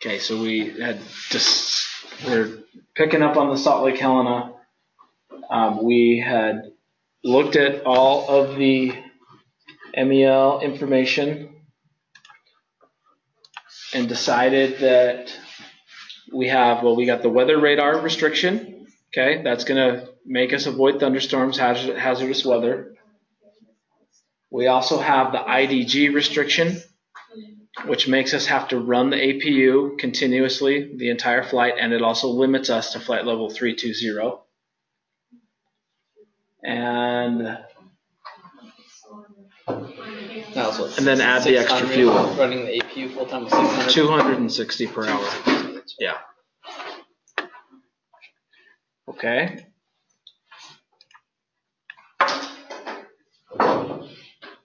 Okay, so we're picking up on the Salt Lake Helena. We had looked at all of the MEL information and decided that we got the weather radar restriction. Okay, that's going to make us avoid thunderstorms, hazardous weather. We also have the IDG restriction, which makes us have to run the APU continuously the entire flight, and it also limits us to flight level 320. And then add the extra fuel. Running the APU full time with 600. 260 per hour. Yeah. Okay.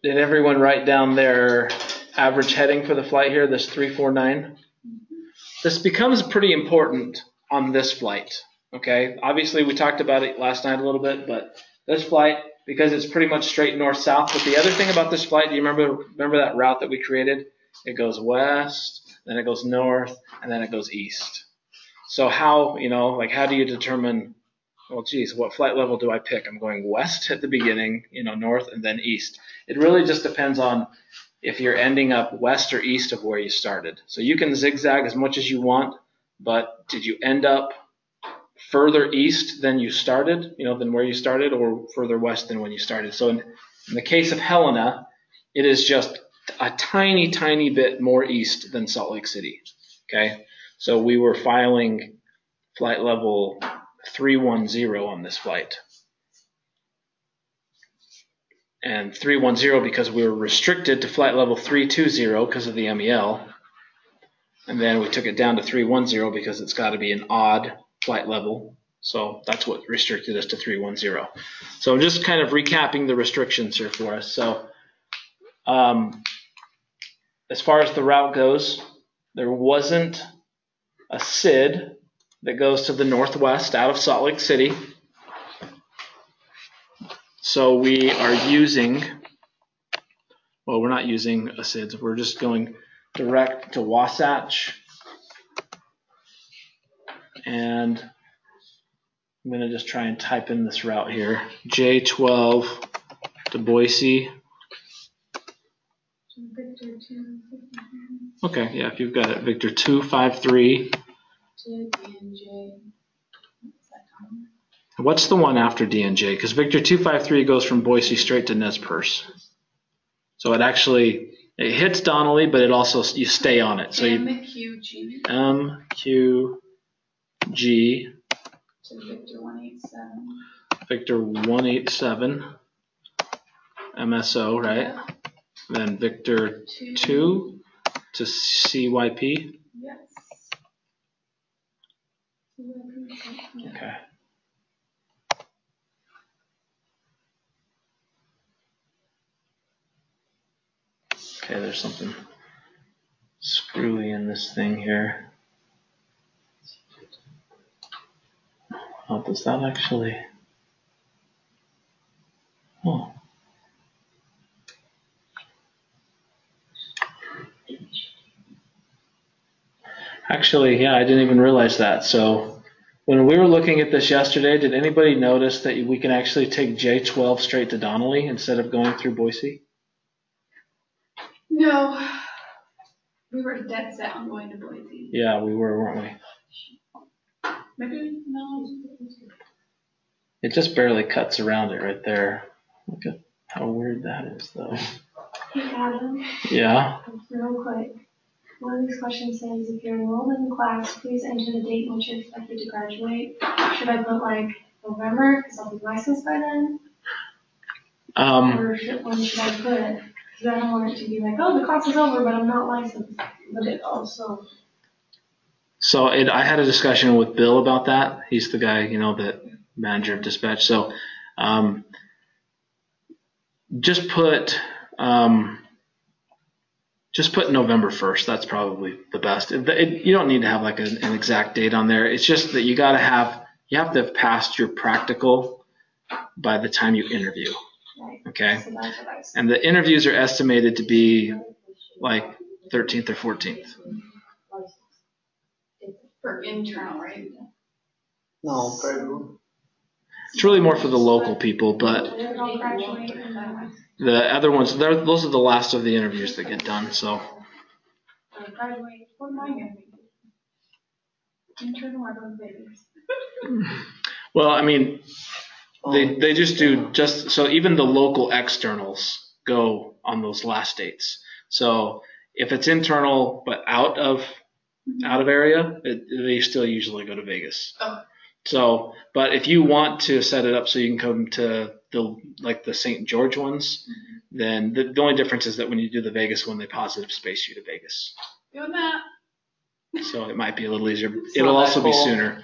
Did everyone write down their average heading for the flight here, this 349? This becomes pretty important on this flight. Okay. Obviously, we talked about it last night a little bit, but this flight, because it's pretty much straight north-south. But the other thing about this flight, do you remember that route that we created? It goes west, then it goes north, and then it goes east. So how do you determine, well, geez, what flight level do I pick? I'm going west at the beginning, north, and then east. It really just depends on if you're ending up west or east of where you started. So you can zigzag as much as you want, but did you end up further east than you started, than where you started, or further west than when you started? So in the case of Helena, it is just a tiny, tiny bit more east than Salt Lake City. Okay, so we were filing flight level 310 on this flight. And 310 because we were restricted to flight level 320 because of the MEL. And then we took it down to 310 because it's got to be an odd flight level. So that's what restricted us to 310. So I'm just kind of recapping the restrictions here for us. So as far as the route goes, there wasn't a SID that goes to the northwest out of Salt Lake City. So we are using, well, we're not using a SID. We're just going direct to Wasatch. And I'm going to just try and type in this route here. J12 to Boise. Okay, yeah, if you've got it. Victor 253. What's the one after DNJ? Because Victor 253 goes from Boise straight to Nez Perce. So it hits Donnelly, but it also, you stay on it. So MQG. MQG. To Victor 187. Victor 187. MSO, right? Yeah. Then Victor 2 to CYP. Yes. Okay. Okay, there's something screwy in this thing here. Oh, does that actually? Oh. Actually, yeah, I didn't even realize that. So when we were looking at this yesterday, did anybody notice that we can actually take J12 straight to Donnelly instead of going through Boise? No. We were dead set on going to Boise. Yeah, we were, weren't we? Maybe no. It just barely cuts around it right there. Look at how weird that is, though. Hey, Adam. Yeah? Real quick. One of these questions says, if you're enrolled in class, please enter the date in which you're expected to graduate. Should I put like November because I'll be licensed by then? Or when should I put it? Because I don't want it to be like, oh, the class is over, but I'm not licensed. But it also. So I had a discussion with Bill about that. He's the guy, that manager of dispatch. So just put November 1st. That's probably the best. You don't need to have like an exact date on there. It's just that you have to have passed your practical by the time you interview. Right. Okay. So that's what I was and the interviews are estimated to be like 13th or 14th. For internal, right? No, for It's really more for the local people, but They're all graduate and then the other ones, those are the last of the interviews that get done. So Graduate, what am I gonna be? Internal or those babies? well, I mean, they just do so even the local externals go on those last dates. So if it's internal but out of area, they still usually go to Vegas. Oh. So, but if you want to set it up so you can come to the St. George ones, then the only difference is that when you do the Vegas one, they positive space you to Vegas. Doing that. So it might be a little easier. It's It'll not that also be cool. sooner.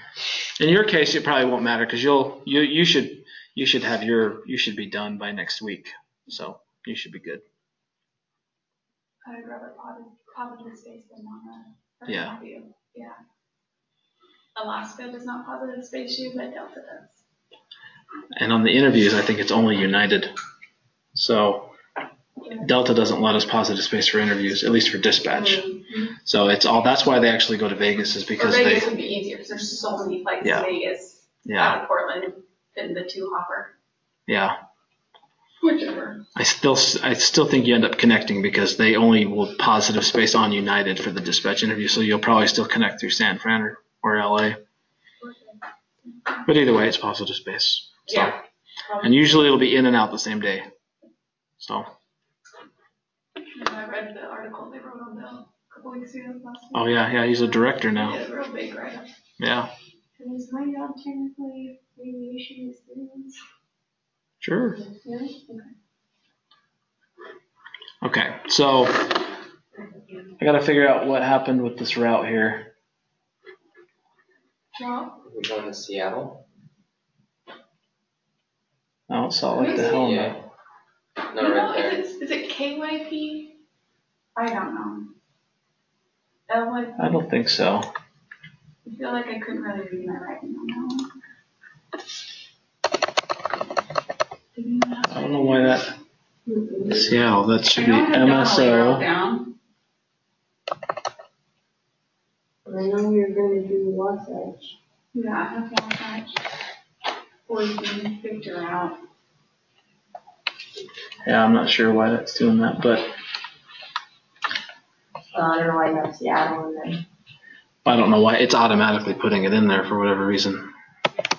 In your case, it probably won't matter because you should be done by next week. So you should be good. I'd rather positive space than not a Yeah. interview. Yeah. Alaska does not positive space you, but Delta does. And on the interviews, I think it's only United. So Delta doesn't let us positive space for interviews, at least for dispatch. So it's all. That's why they actually go to Vegas is because Vegas would be easier because there's so many flights to Vegas out of Portland than the 2-hopper. Yeah. Whichever. I still think you end up connecting because they only will positive space on United for the dispatch interview. So you'll probably still connect through San Fran or LA. But either way, it's positive space. So, Yeah. And usually it'll be in and out the same day. So. And I read the article they wrote on Bill a couple weeks ago. Last week. Oh yeah, he's a director now. Yeah, real big write-up. Yeah. And is my job technically aviation experience? Sure. Yeah? Okay, so I got to figure out what happened with this route here. Well, We're going to Seattle. Oh, Salt Lake to hell no. No, right there. Is it KYP? I don't know. LYP? I don't think so. I feel like I couldn't really read my writing on that one. I don't know why that. Seattle, that should be I know I had Donnelly wrote MSO. down. I know you're gonna do Wasatch. Yeah, I have Wasatch. 14, Victor out. Yeah, I'm not sure why that's doing that, but I don't know why you have Seattle and then. I don't know why it's automatically putting it in there for whatever reason.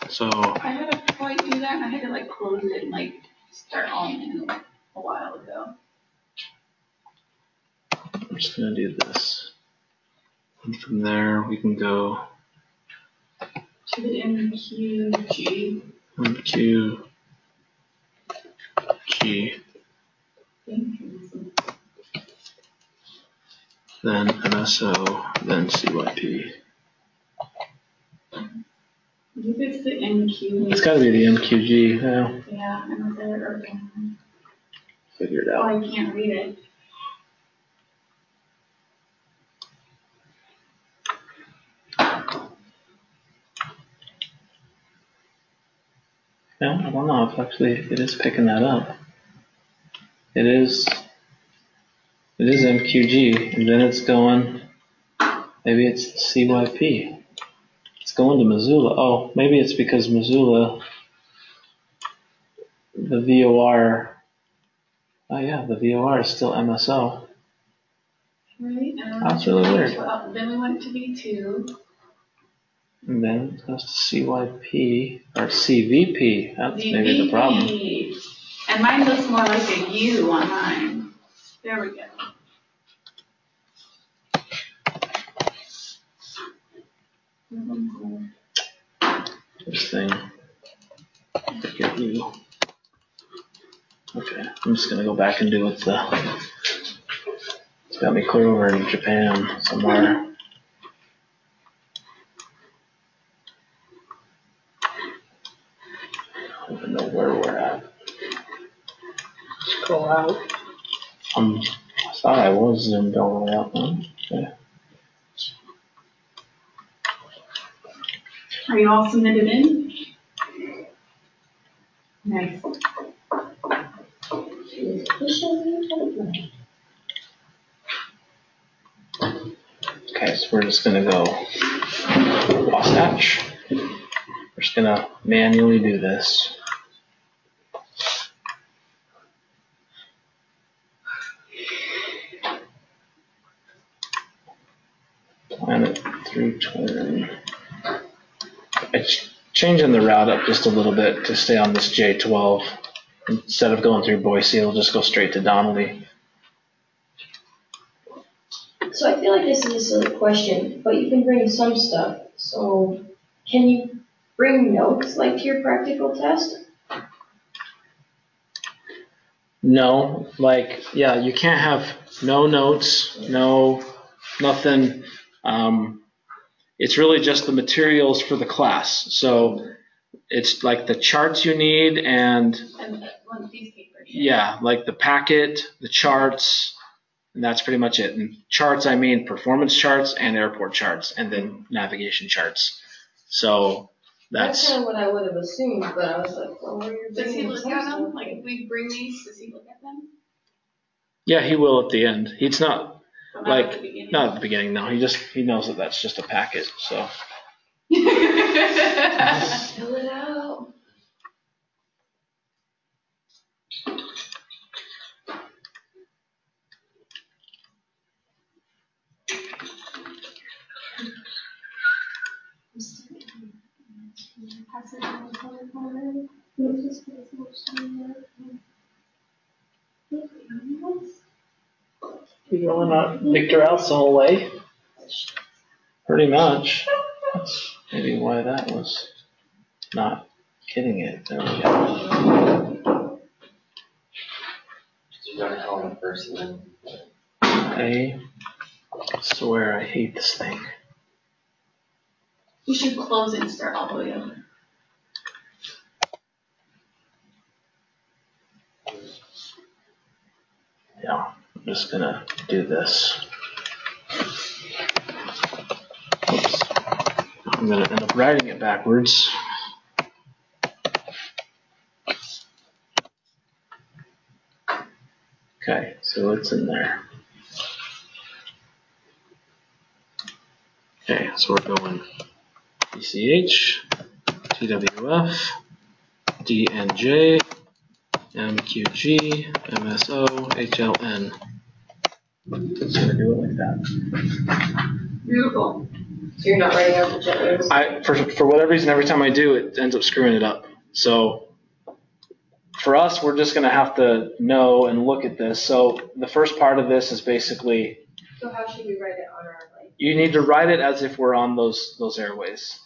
So I had a flight do that and I had to like close it and like start all in a while ago. I'm just gonna do this. And from there we can go To the MQG. MQG, then MSO, then CYP. I think it's the MQ. It's got to be the MQG. Yeah, Yeah, I was there earlier. figure it Oh, out. I can't read it. No, I don't know if actually it is picking that up. It is MQG, and then it's going, maybe it's CYP. It's going to Missoula. Oh, maybe it's because Missoula, the VOR, oh yeah, the VOR is still MSO. Right? And That's really weird. Then we went to V2. And then it goes to CYP, or CVP. That's maybe the problem. And mine looks more like a U on mine. There we go. This thing. Forget you. Okay, I'm just gonna go back and do it. It's got me clear over in Japan somewhere. I don't even know where we're at. Scroll out. I thought I was zoomed all the way out. Okay. Are you all submitted in? Nice. Okay, so we're just gonna go Wasatch. We're just gonna manually do this. Planet through turn. It's changing the route up just a little bit to stay on this J12. Instead of going through Boise, it'll just go straight to Donnelly. So I feel like this is a silly question, but you can bring some stuff. So can you bring notes like to your practical test? No, like, yeah, you can't have no notes, nothing. It's really just the materials for the class. So it's like the charts you need and one of these papers. yeah, like the packet, the charts, and that's pretty much it. And charts, I mean performance charts and airport charts, and then navigation charts. So That's kind of what I would have assumed, but I was like, well, where Does he bringing look some at stuff? them? Like if we bring these, does he look at them? yeah, he will at the end. He's not Or like at the beginning? not at the beginning. No, he knows that that's just a packet. So Fill it out. you going up Victor Al's the whole way? Pretty much. That's maybe why that was not getting it. There we go. You're going to HLN first and then. I swear I hate this thing. You should close it and start all the way over. Yeah, I'm just gonna do this. Oops. I'm gonna end up writing it backwards. Okay, so it's in there. Okay, so we're going ECH, TWF, DNJ, MQG, MSO, HLN. Just gonna do it like that. Beautiful. So you're not writing out the jet waves? For whatever reason, every time I do, it ends up screwing it up. So for us, we're just gonna have to know and look at this. So the first part of this is basically So how should we write it on our you need to write it as if we're on those airways.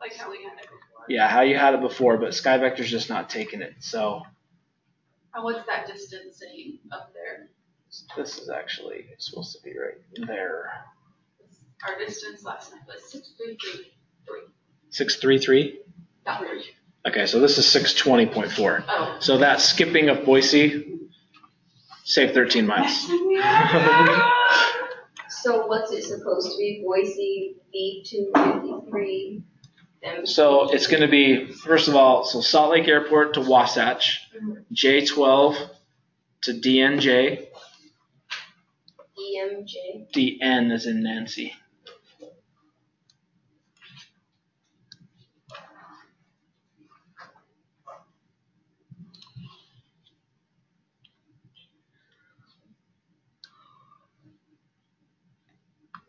Like how we had it before. Yeah, how you had it before, but SkyVector's just not taking it. So And what's that distance saying up there? this is actually supposed to be right there. Our distance last night was 633. 633? That was. Okay, so this is 620.4. Oh. So that skipping of Boise saved 13 miles. So what's it supposed to be? Boise B253. So it's going to be, first of all, so Salt Lake Airport to Wasatch, J12 to DNJ, EMJ. DN as in Nancy.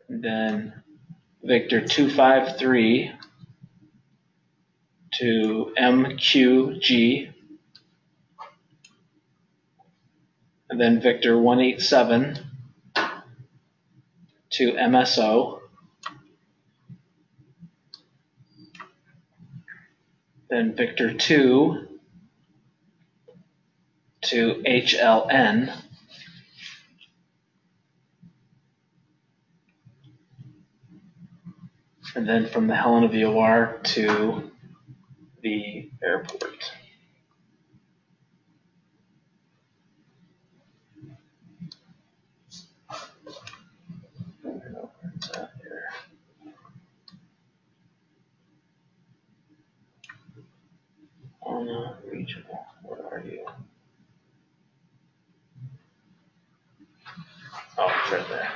And then Victor 253 to MQG, and then Victor 187 to MSO, then Victor 2 to HLN, and then from the Helena VOR to the airport. Where's that here? Helena Regional, where are you? Oh, it's right there.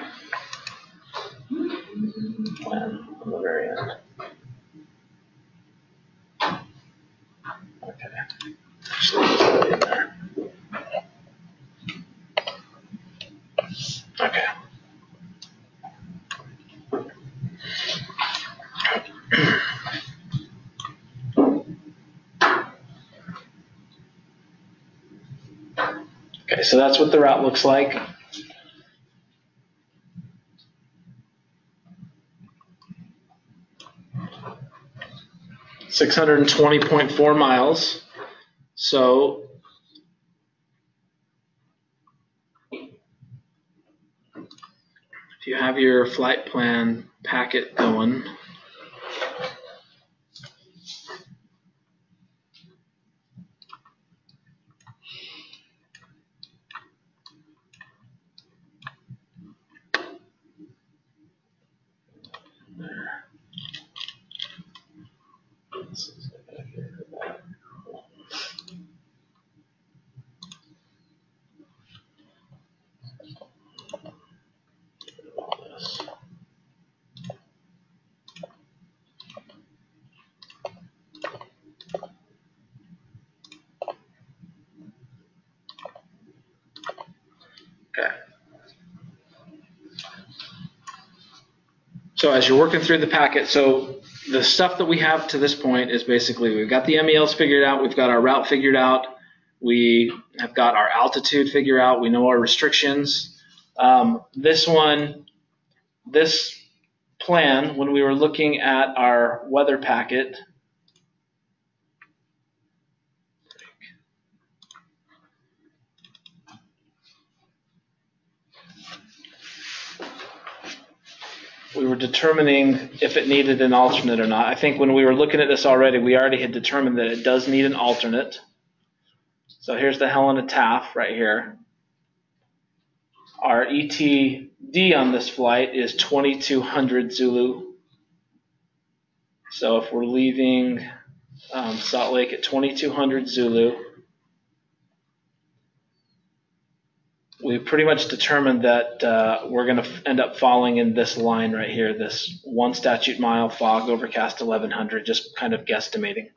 plan on the very end. Okay. Actually, it's already in there. Okay. Okay, so that's what the route looks like. $620.4 miles. So if you have your flight plan packet going, okay. So as you're working through the packet, so the stuff that we have to this point is basically we've got the MELs figured out, we've got our route figured out, we have got our altitude figured out, we know our restrictions. This plan, when we were looking at our weather packet, we were determining if it needed an alternate or not. I think when we were looking at this already, we already had determined that it does need an alternate. So here's the Helena Taft right here. Our ETD on this flight is 2200 Zulu. So if we're leaving Salt Lake at 2200 Zulu, we pretty much determined that we're going to end up falling in this line right here, this 1 statute mile, fog, overcast 1100, just kind of guesstimating.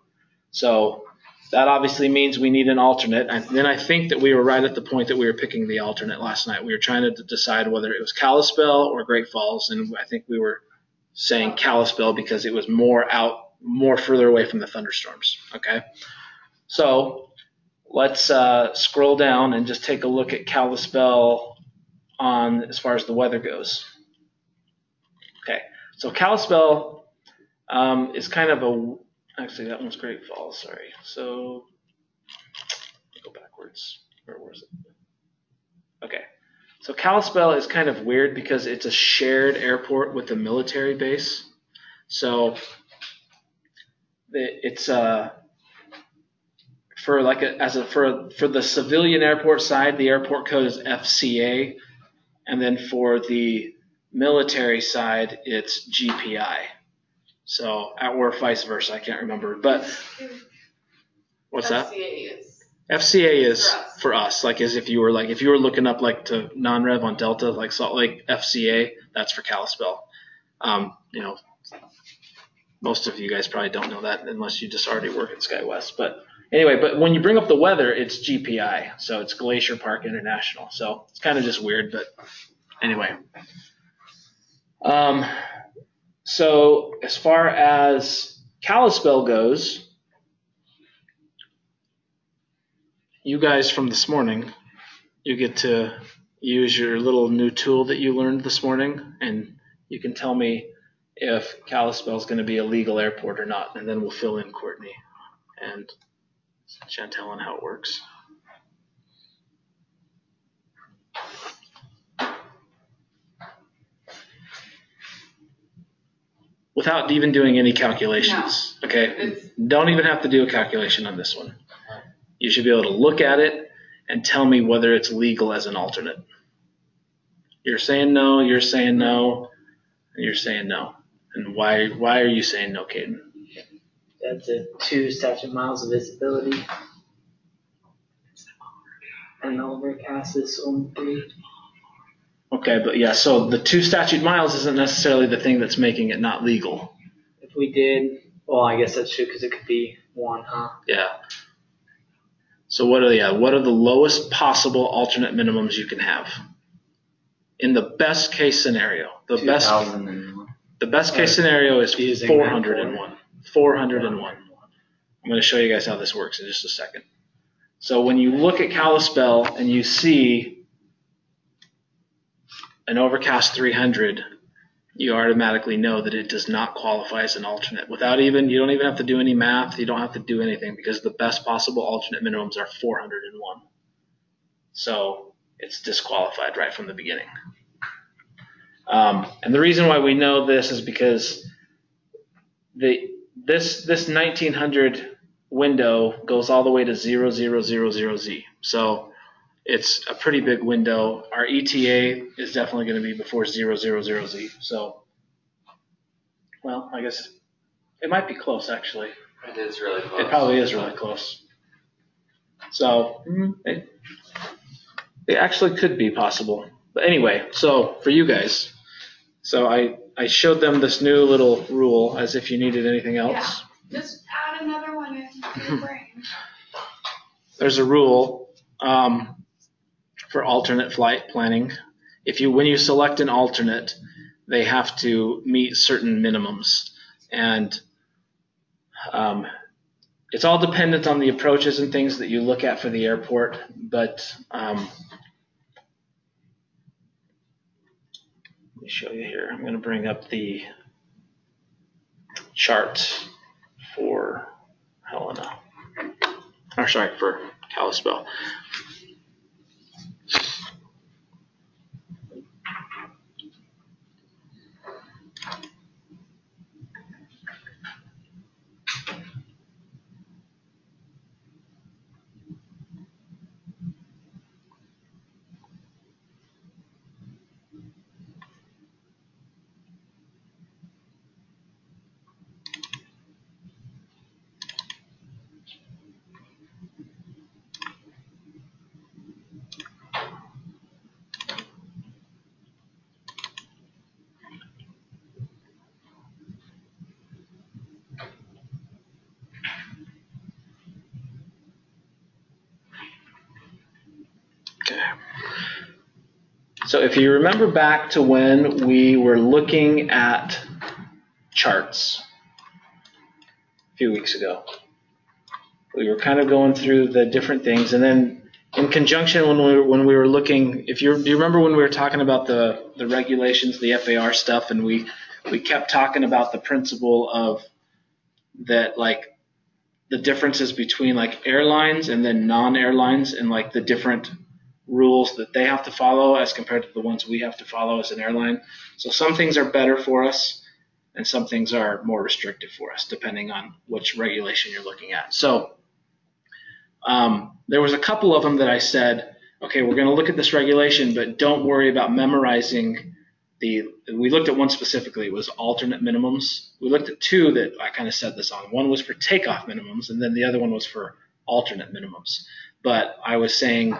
So that obviously means we need an alternate. And then I think that we were right at the point that we were picking the alternate last night. We were trying to decide whether it was Kalispell or Great Falls, and I think we were saying Kalispell because it was more further away from the thunderstorms. Okay, so let's scroll down and just take a look at Kalispell on as far as the weather goes. Okay, so Kalispell is kind of actually that one's Great Falls, sorry. So go backwards. Where was it? Okay, so Kalispell is kind of weird because it's a shared airport with a military base. So it's for the civilian airport side, the airport code is FCA, and then for the military side, it's GPI. So or vice versa, I can't remember. But what's that? FCA is for us, like as if you were looking up like to non-rev on Delta, like Salt Lake FCA, that's for Kalispell. Most of you guys probably don't know that unless you just already work at SkyWest. But anyway, but when you bring up the weather, it's GPI, so it's Glacier Park International. So it's kind of just weird, but anyway. So as far as Kalispell goes, you guys from this morning, you get to use your little new tool that you learned this morning, and you can tell me if Kalispell is going to be a legal airport or not, and then we'll fill in Courtney and Chantel on how it works. Without even doing any calculations. No. Okay? Don't even have to do a calculation on this one. You should be able to look at it and tell me whether it's legal as an alternate. You're saying no, you're saying no, and you're saying no. And why are you saying no, Caden? That's a 2 statute miles of visibility. And overcast is only 3. Okay, but yeah, so the 2 statute miles isn't necessarily the thing that's making it not legal. If we did, well, I guess that's true because it could be 1, huh? Yeah. So what are the lowest possible alternate minimums you can have? In the best case scenario, the best case scenario is 401. 401. I'm going to show you guys how this works in just a second. So when you look at Kalispell and you see an overcast 300, you automatically know that it does not qualify as an alternate. You don't even have to do any math. You don't have to do anything because the best possible alternate minimums are 401. So it's disqualified right from the beginning. And the reason why we know this is because this 1900 window goes all the way to 0000Z. So it's a pretty big window. Our ETA is definitely going to be before 000Z. So, well, I guess it might be close actually. It is really close. It probably is really close. So it actually could be possible. But anyway, so for you guys, so I showed them this new little rule as if you needed anything else. Yeah, just add another one into your brain. There's a rule for alternate flight planning. When you select an alternate, they have to meet certain minimums. And it's all dependent on the approaches and things that you look at for the airport, but let me show you here. I'm going to bring up the chart for Helena, for Kalispell. So if you remember back to when we were looking at charts a few weeks ago, we were kind of going through the different things, and then in conjunction when we were looking, do you remember when we were talking about the regulations, the FAR stuff, and we kept talking about the principle of that, like the differences between like airlines and then non-airlines, and like the different rules that they have to follow as compared to the ones we have to follow as an airline. So some things are better for us and some things are more restrictive for us depending on which regulation you're looking at. So there was a couple of them that I said, okay, we're going to look at this regulation, but don't worry about memorizing we looked at one specifically. It was alternate minimums. We looked at two that I kind of said this on. One was for takeoff minimums, and then the other one was for alternate minimums. But I was saying,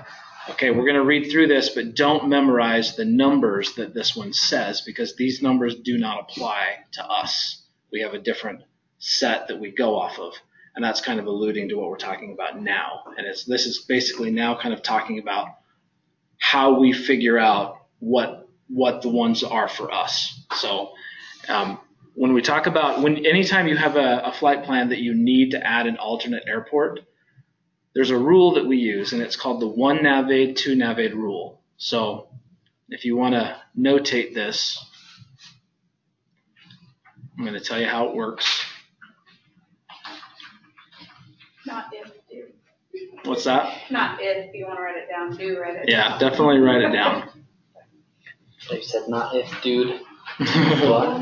okay, we're going to read through this, but don't memorize the numbers that this one says, because these numbers do not apply to us. We have a different set that we go off of, and that's kind of alluding to what we're talking about now. And this is basically now kind of talking about how we figure out what the ones are for us. So when we talk about anytime you have a flight plan that you need to add an alternate airport, there's a rule that we use, and it's called the 1 NAVAID, 2 NAVAID rule. So if you want to notate this, I'm going to tell you how it works. Not if, do. What's that? Not if. You want to write it down, do write it down. Yeah, definitely write it down. So you said not if, dude. What?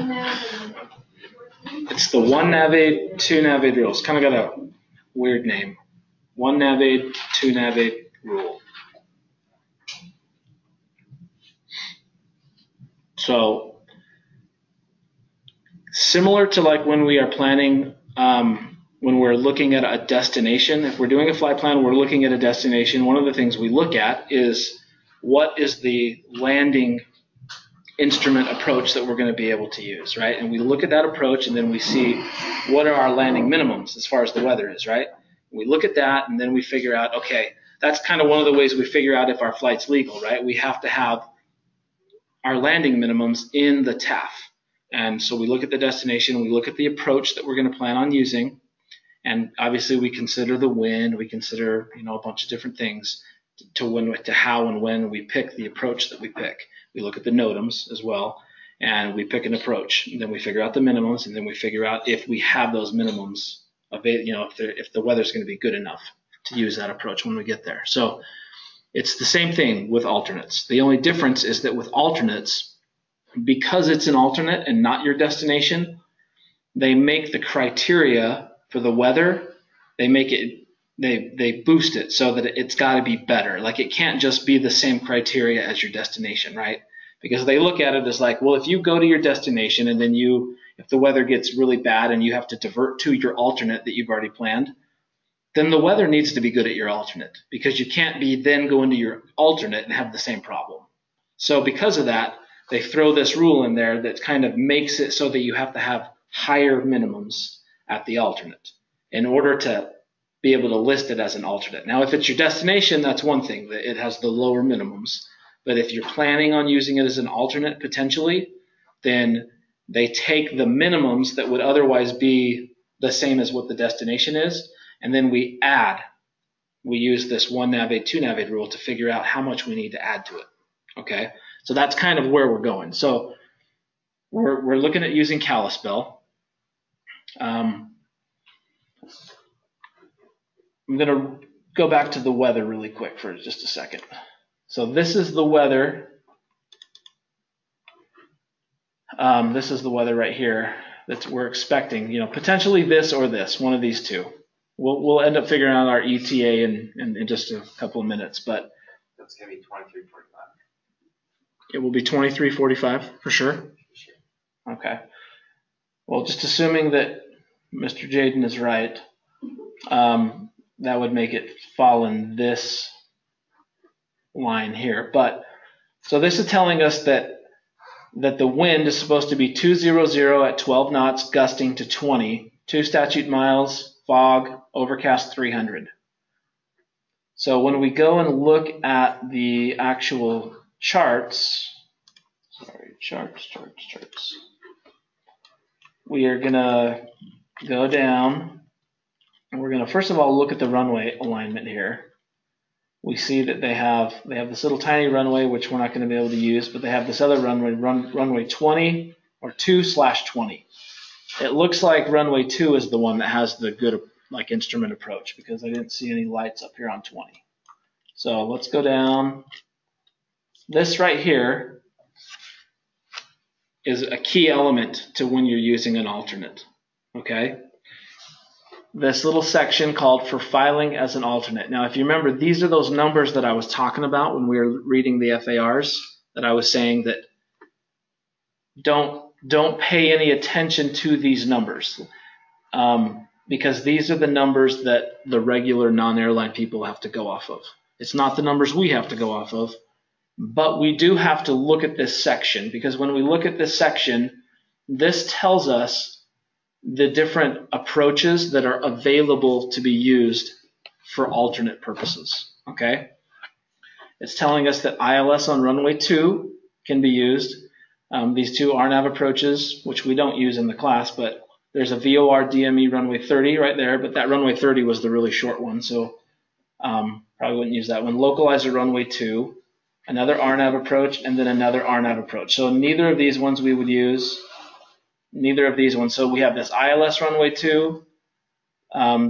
It's the 1 NAVAID, 2 NAVAID rule. It's kind of got a weird name. 1 NAVAID, 2 NAVAID rule. So similar to like when we are planning, when we're looking at a destination, if we're doing a flight plan, we're looking at a destination, one of the things we look at is what is the landing instrument approach that we're going to be able to use, right? And we look at that approach, and then we see what are our landing minimums as far as the weather is, right? We look at that, and then we figure out, okay, that's kind of one of the ways we figure out if our flight's legal, right? We have to have our landing minimums in the TAF. And so we look at the destination, we look at the approach that we're going to plan on using, and obviously we consider the wind, we consider, a bunch of different things to how and when we pick the approach that we pick. We look at the NOTAMs as well, and we pick an approach. And then we figure out the minimums, and then we figure out if we have those minimums, if the weather's going to be good enough to use that approach when we get there. So it's the same thing with alternates. The only difference is that with alternates, because it's an alternate and not your destination, they make the criteria for the weather, they boost it so that it's got to be better. Like, it can't just be the same criteria as your destination, right? Because they look at it as like, well, if you go to your destination and then if the weather gets really bad and you have to divert to your alternate that you've already planned, then the weather needs to be good at your alternate, because you can't then go into your alternate and have the same problem. So because of that, they throw this rule in there that kind of makes it so that you have to have higher minimums at the alternate in order to be able to list it as an alternate. Now, if it's your destination, that's one thing, that it has the lower minimums. But if you're planning on using it as an alternate potentially, then they take the minimums that would otherwise be the same as what the destination is, and then we use this one navigate, two navigate rule to figure out how much we need to add to it. Okay, so that's kind of where we're going. So we're looking at using Kalispell. I'm going to go back to the weather really quick for just a second. So this is the weather. This is the weather right here that we're expecting. Potentially this or this, one of these two. We'll end up figuring out our ETA in just a couple of minutes, but that's going to be 23:45. It will be 23:45 for sure. Okay. Well, just assuming that Mr. Jaden is right, that would make it fall in this line here. But so this is telling us that the wind is supposed to be 200 at 12 knots, gusting to 20, 2 statute miles, fog, overcast 300. So when we go and look at the actual charts, we are going to go down, and we're going to first of all look at the runway alignment here. We see that they have this little tiny runway, which we're not going to be able to use, but they have this other runway, runway 20 or 2/20. It looks like runway 2 is the one that has the good instrument approach, because I didn't see any lights up here on 20. So let's go down. This right here is a key element to when you're using an alternate. Okay? This little section called for filing as an alternate. Now, if you remember, these are those numbers that I was talking about when we were reading the FARs, that I was saying that don't pay any attention to these numbers, because these are the numbers that the regular non-airline people have to go off of. It's not the numbers we have to go off of, but we do have to look at this section, because when we look at this section, this tells us the different approaches that are available to be used for alternate purposes. Okay? It's telling us that ILS on runway 2 can be used. These two RNAV approaches, which we don't use in the class, but there's a VOR DME runway 30 right there, but that runway 30 was the really short one, so probably wouldn't use that one. Localizer runway 2, another RNAV approach, and then another RNAV approach. So neither of these ones we would use. Neither of these ones. So we have this ILS runway 2,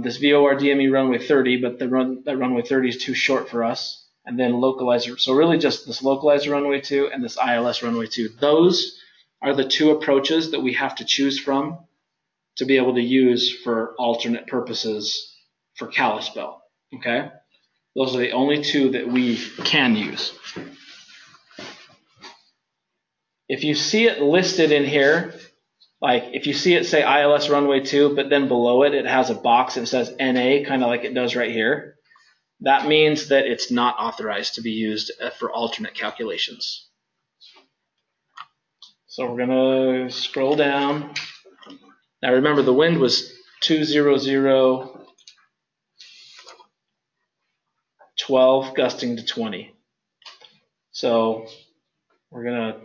this VOR DME runway 30, but that runway 30 is too short for us. And then localizer. So really just this localizer runway 2 and this ILS runway 2. Those are the two approaches that we have to choose from to be able to use for alternate purposes for Kalispell. Okay? Those are the only two that we can use. If you see it listed in here, like if you see it say ILS runway 2, but then below it, it has a box that says NA, kind of like it does right here, that means that it's not authorized to be used for alternate calculations. So we're going to scroll down. Now remember, the wind was 200, 12, gusting to 20. So we're going to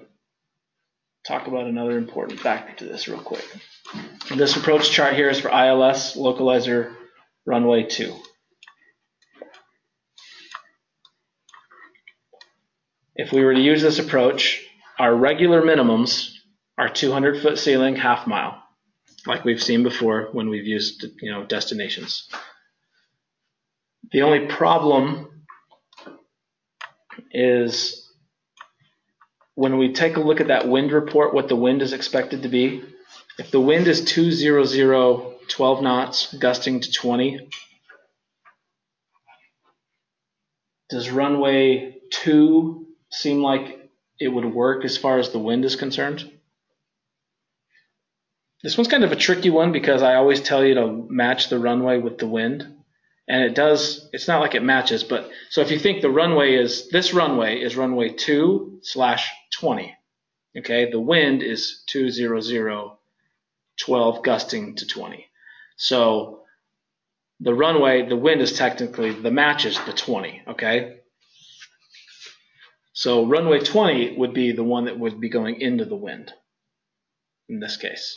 talk about another important factor to this real quick. This approach chart here is for ILS, localizer, runway 2. If we were to use this approach, our regular minimums are 200-foot ceiling, half mile, like we've seen before when we've used, destinations. The only problem is when we take a look at that wind report, what the wind is expected to be. If the wind is 200, 12 knots, gusting to 20, does runway 2 seem like it would work as far as the wind is concerned? This one's kind of a tricky one because I always tell you to match the runway with the wind. And it does, it's not like it matches, but so if you think the runway is, this runway is runway 2/20. Okay, the wind is 200, 12, gusting to 20. So the runway, the wind is technically, the match is the 20, okay? So runway 20 would be the one that would be going into the wind in this case.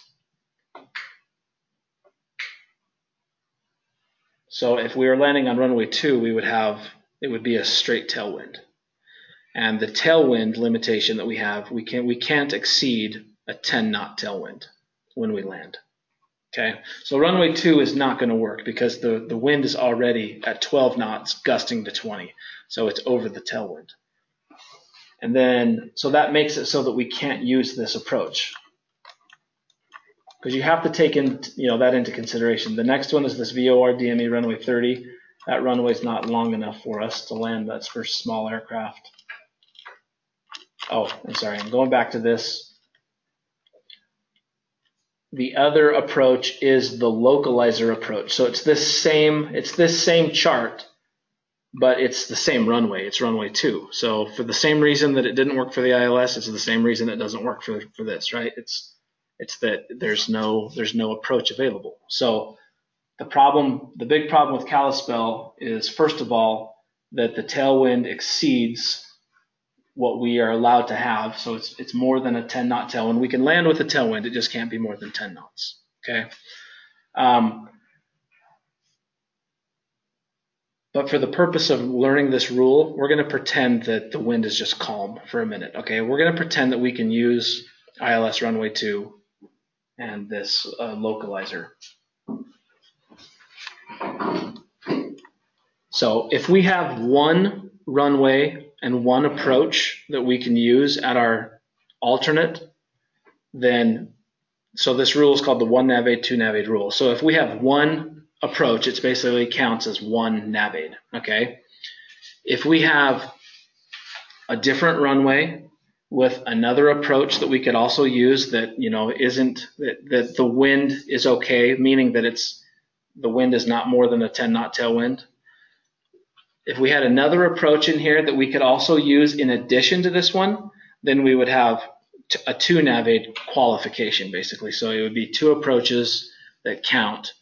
So if we were landing on runway 2, it would be a straight tailwind. And the tailwind limitation that we have, we can't exceed a 10-knot tailwind when we land. Okay, so runway 2 is not going to work because the wind is already at 12 knots, gusting to 20. So it's over the tailwind. And then, so that makes it so that we can't use this approach. Because you have to take that into consideration. The next one is this VOR DME runway 30. That runway is not long enough for us to land. That's for small aircraft. Oh, I'm sorry. I'm going back to this. The other approach is the localizer approach. So it's this same chart, but it's the same runway. It's runway 2. So for the same reason that it didn't work for the ILS, it's the same reason it doesn't work for this, right? It's that there's no approach available. So the big problem with Kalispell is, first of all, that the tailwind exceeds what we are allowed to have. So it's more than a 10-knot tailwind. We can land with a tailwind. It just can't be more than 10 knots. Okay. But for the purpose of learning this rule, we're going to pretend that the wind is just calm for a minute. Okay. We're going to pretend that we can use ILS runway 2 and this localizer. So if we have one runway and one approach that we can use at our alternate, then, so this rule is called the 1 nav aid, 2 nav aid rule. So if we have one approach, it basically counts as one nav aid, okay? If we have a different runway with another approach that we could also use that, that the wind is okay, meaning that the wind is not more than a 10-knot tailwind. If we had another approach in here that we could also use in addition to this one, then we would have a 2 nav aid qualification, basically. So it would be 2 approaches that count,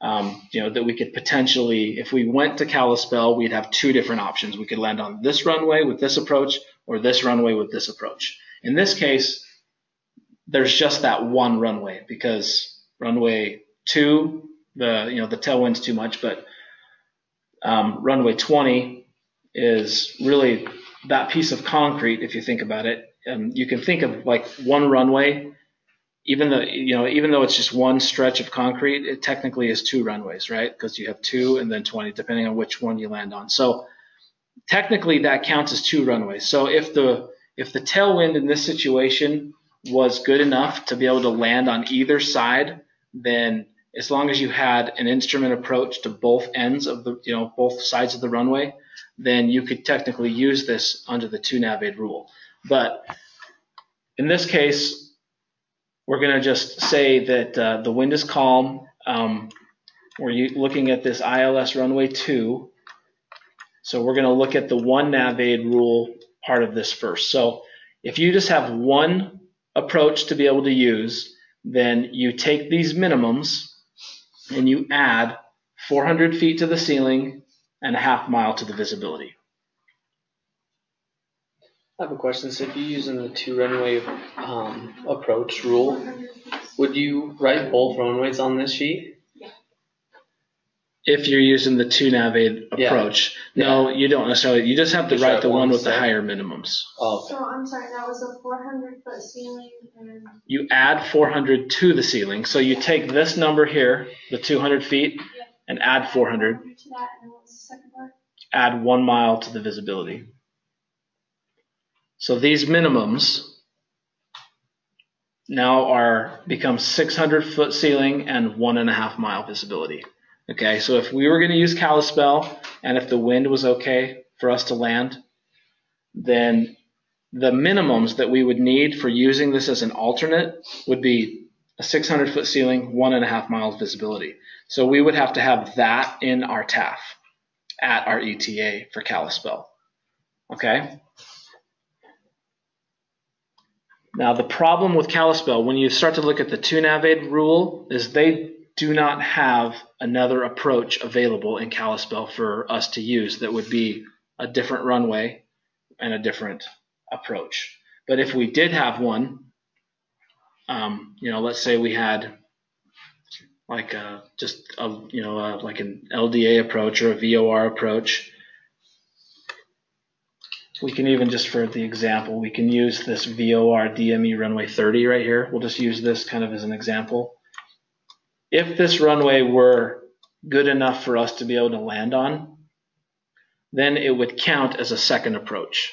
that we could potentially, if we went to Kalispell, we'd have 2 different options. We could land on this runway with this approach or this runway with this approach. In this case, there's just that one runway because runway 2, the tailwind's too much, but runway 20 is really that piece of concrete. If you think about it, you can think of like one runway, even though it's just one stretch of concrete, it technically is 2 runways, right? Because you have 2 and then 20, depending on which one you land on. So technically that counts as 2 runways. So if the tailwind in this situation was good enough to be able to land on either side, then as long as you had an instrument approach to both ends of both sides of the runway, then you could technically use this under the 2 nav aid rule. But in this case, we're going to just say that the wind is calm. We're looking at this ILS runway 2. So we're going to look at the 1 nav aid rule part of this first. So if you just have one approach to be able to use, then you take these minimums and you add 400 feet to the ceiling and a half mile to the visibility. I have a question. So if you're using the 2 runway approach rule, would you write both runways on this sheet? If you're using the 2 navigate approach. Yeah. No, you don't necessarily. You just have to Just write write the one one with the step. higher minimums. Oh, So I'm sorry, that was a 400-foot ceiling and You add 400 to the ceiling. So you take this number here, the 200 feet, and add 400. to that, and what was the second part? Add 1 mile to the visibility. So these minimums now become 600-foot ceiling and 1.5 mile visibility. Okay, so if we were going to use Kalispell and if the wind was okay for us to land, then the minimums that we would need for using this as an alternate would be a 600-foot ceiling, 1.5 miles visibility. So we would have to have that in our TAF at our ETA for Kalispell. Okay? Now the problem with Kalispell, when you start to look at the 2 navigate rule, is they do not have another approach available in Kalispell for us to use that would be a different runway and a different approach. But if we did have one, let's say we had like like an LDA approach or a VOR approach. We can even, just for the example, we can use this VOR DME runway 30 right here. We'll just use this kind of as an example. If this runway were good enough for us to be able to land on, then it would count as a second approach.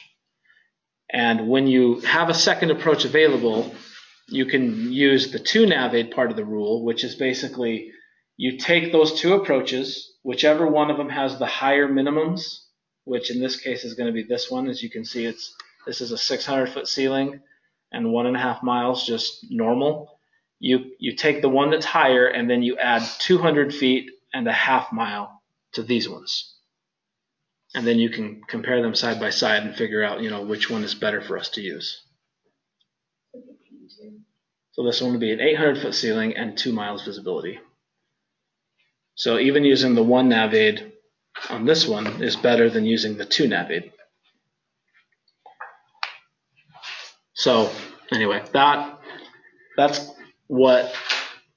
And when you have a second approach available, you can use the 2 navigate part of the rule, which is basically you take those 2 approaches, whichever one of them has the higher minimums, which in this case is going to be this one. As you can see, this is a 600-foot ceiling and 1.5 miles just normal. You take the one that's higher and then you add 200 feet and a half mile to these ones. And then you can compare them side by side and figure out, which one is better for us to use. So this one would be an 800-foot ceiling and 2 miles visibility. So even using the 1 navigate on this one is better than using the 2 navigate. So anyway, that's what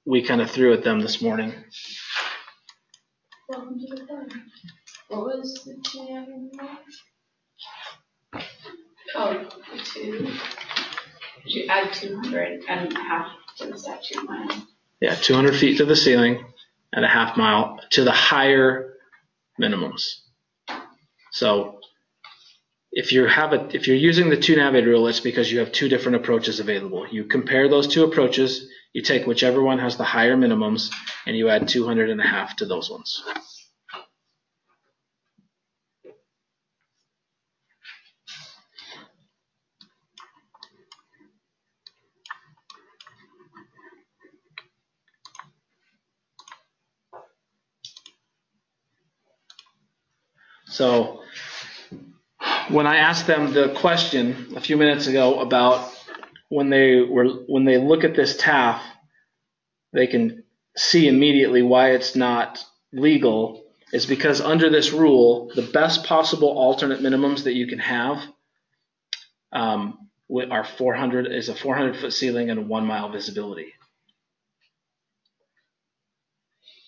we kind of threw at them this morning. Welcome to the club. What was the 2 navigate? Oh, the 2. You add 200 and a half to the statute mile. Yeah, 200 feet to the ceiling and a half mile to the higher minimums. So if you're using the 2 navigate rule, it's because you have 2 different approaches available. You compare those 2 approaches, you take whichever one has the higher minimums, and you add 200 and a half to those ones. So when I asked them the question a few minutes ago about when they look at this TAF, they can see immediately why it's not legal, is because under this rule, the best possible alternate minimums that you can have are 400-foot ceiling and a 1 mile visibility.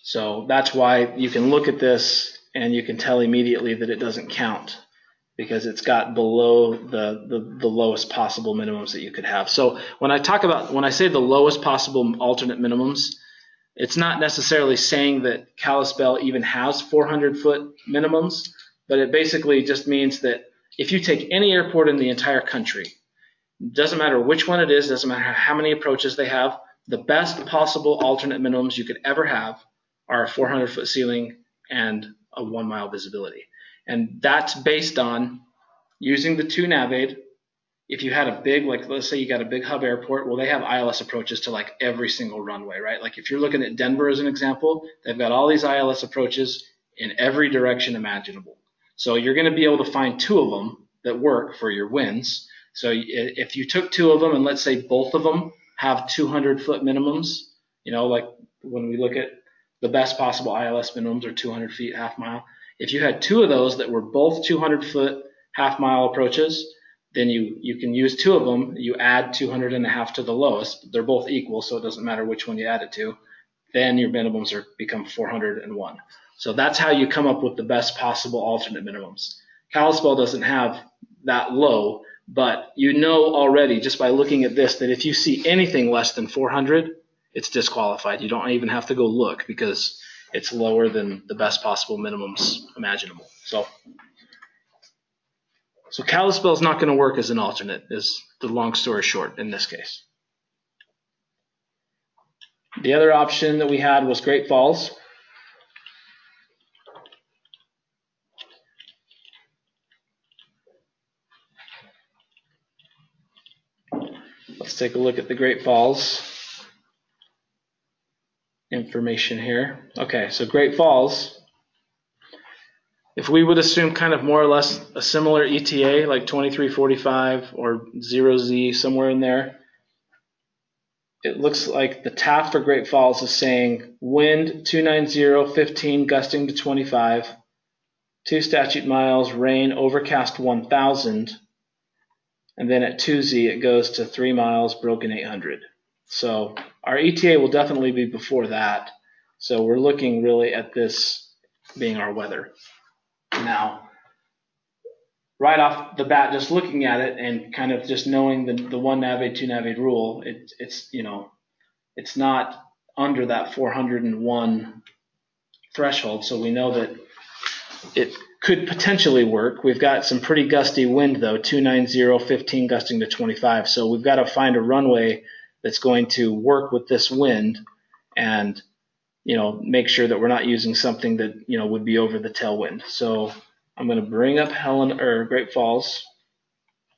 So that's why you can look at this and you can tell immediately that it doesn't count, because it's got below the lowest possible minimums that you could have. So when I say the lowest possible alternate minimums, it's not necessarily saying that Kalispell even has 400-foot minimums, but it basically just means that if you take any airport in the entire country, doesn't matter which one it is, doesn't matter how many approaches they have, the best possible alternate minimums you could ever have are a 400-foot ceiling and a 1 mile visibility. And that's based on using the 2 navigate. If you had a big, like let's say you got a big hub airport, well, they have ILS approaches to like every single runway, right? Like if you're looking at Denver as an example, they've got all these ILS approaches in every direction imaginable. So you're going to be able to find 2 of them that work for your winds. So if you took two of them and let's say both of them have 200-foot minimums, like when we look at the best possible ILS minimums are 200 feet, half mile. If you had two of those that were both 200-foot half mile approaches, then you can use two of them. You add 200 and a half to the lowest. They're both equal, so it doesn't matter which one you add it to. Then your minimums become 401. So that's how you come up with the best possible alternate minimums. Kalispell doesn't have that low, but already just by looking at this that if you see anything less than 400, it's disqualified. You don't even have to go look because it's lower than the best possible minimums imaginable. So Kalispell is not going to work as an alternate, is the long story short in this case. The other option that we had was Great Falls. Let's take a look at the Great Falls information here. Okay, so Great Falls, if we would assume kind of more or less a similar ETA like 2345 or 0Z, somewhere in there, it looks like the TAF for Great Falls is saying wind 290, 15 gusting to 25, 2 statute miles, rain overcast 1000, and then at 2Z it goes to 3 miles, broken 800. So our ETA will definitely be before that. So we're looking really at this being our weather. Now, right off the bat, just looking at it and kind of just knowing the 1 navade, 2 navade rule, it's not under that 401 threshold. So we know that it could potentially work. We've got some pretty gusty wind though, 290, 15 gusting to 25. So we've got to find a runway that's going to work with this wind and make sure that we're not using something that would be over the tailwind. So I'm going to bring up Great Falls,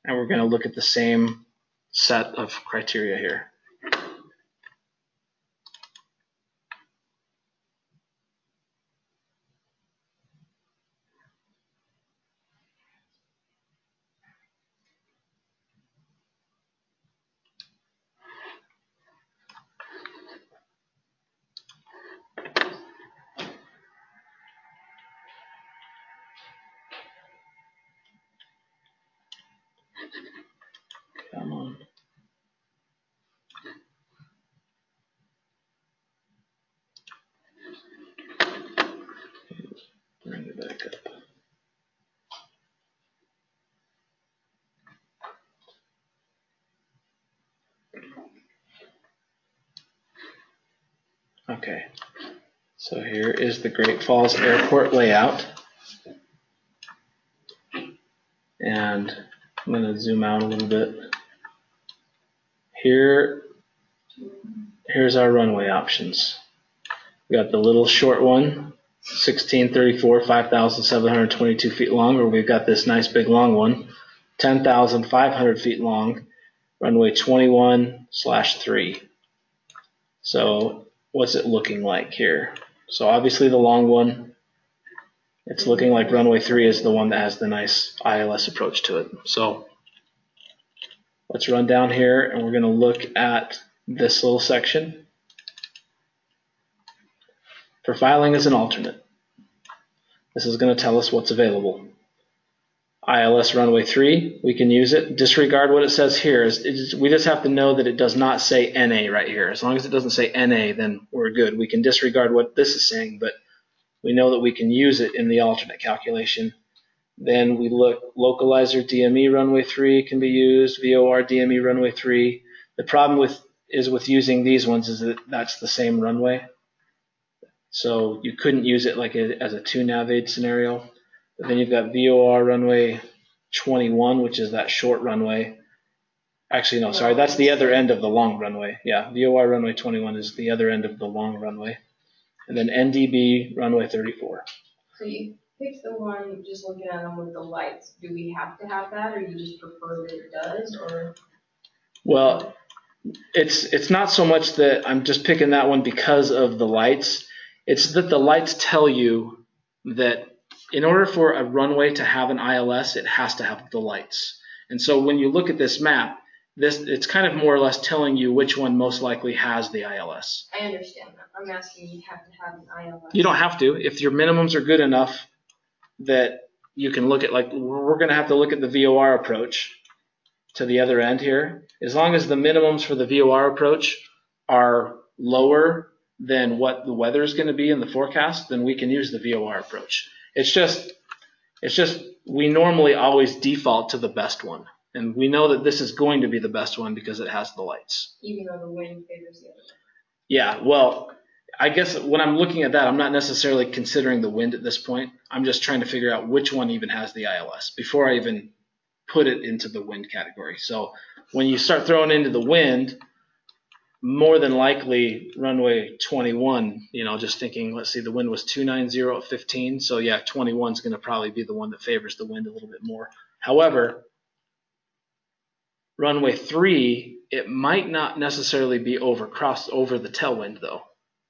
and we're going to look at the same set of criteria here. Come on. Bring it back up. Okay, so here is the Great Falls Airport layout. And I'm going to zoom out a little bit. Here's our runway options. We got the little short one, 1634, 5,722 feet long, or we've got this nice big long one, 10,500 feet long, runway 21/3. So what's it looking like here? So obviously the long one, it's looking like runway 3 is the one that has the nice ILS approach to it. So let's run down here and we're going to look at this little section. For filing as an alternate, this is going to tell us what's available. ILS runway 3, we can use it. Disregard what it says here. We just have to know that it does not say NA right here. As long as it doesn't say NA, then we're good. We can disregard what this is saying, but we know that we can use it in the alternate calculation. Then we look, localizer DME runway 3 can be used, VOR DME runway 3. The problem with using these ones is that that's the same runway. So you couldn't use it like as a 2 navade scenario. But then you've got VOR runway 21, which is that short runway. Actually, no, sorry, that's the other end of the long runway. Yeah, VOR runway 21 is the other end of the long runway. And then NDB runway 34. So you picked the one just looking at them with the lights. Do we have to have that, or you just prefer that it does, or? Well, it's not so much that I'm just picking that one because of the lights. It's that the lights tell you that in order for a runway to have an ILS, it has to have the lights. And so when you look at this map, it's kind of more or less telling you which one most likely has the ILS. I understand that. I'm asking you have to have an ILS. You don't have to. If your minimums are good enough that you can look at, like we're going to have to look at the VOR approach to the other end here. As long as the minimums for the VOR approach are lower than what the weather is going to be in the forecast, then we can use the VOR approach. It's just we normally always default to the best one. And we know that this is going to be the best one because it has the lights. Even though the wind favors the other way. Yeah, well, I guess when I'm looking at that, I'm not necessarily considering the wind at this point. I'm just trying to figure out which one even has the ILS before I even put it into the wind category. So when you start throwing into the wind, more than likely runway 21, just thinking, let's see, the wind was 290 at 15. So yeah, 21 is going to probably be the one that favors the wind a little bit more. However, runway 3, it might not necessarily be over the tailwind though,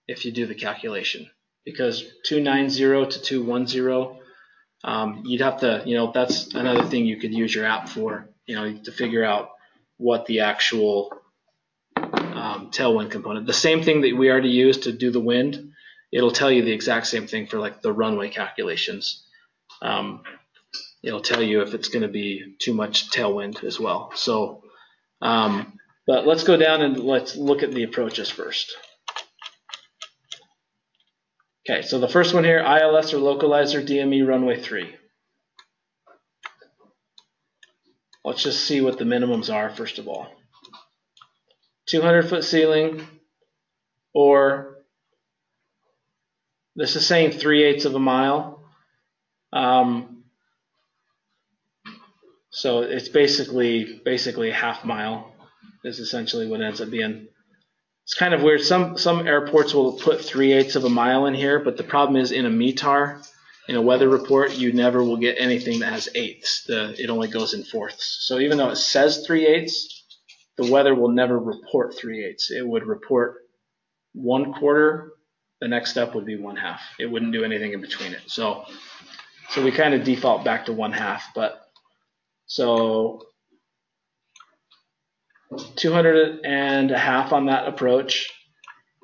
if you do the calculation, because 290 to 210, you'd have to, that's another thing you could use your app for, to figure out what the actual tailwind component. The same thing that we already used to do the wind, it'll tell you the exact same thing for like the runway calculations. It'll tell you if it's going to be too much tailwind as well. So, but let's go down and let's look at the approaches first. Okay, so the first one here, ILS or localizer DME runway 3. Let's just see what the minimums are first of all. 200-foot ceiling, or this is saying 3/8 of a mile. So it's basically a half mile is essentially what it ends up being. It's kind of weird. Some airports will put 3/8 of a mile in here, but the problem is in a METAR, in a weather report, you never will get anything that has eighths. It only goes in fourths. So even though it says 3/8, the weather will never report 3/8. It would report 1/4. The next step would be 1/2. It wouldn't do anything in between it. So we kind of default back to 1/2. But so 200.5 on that approach,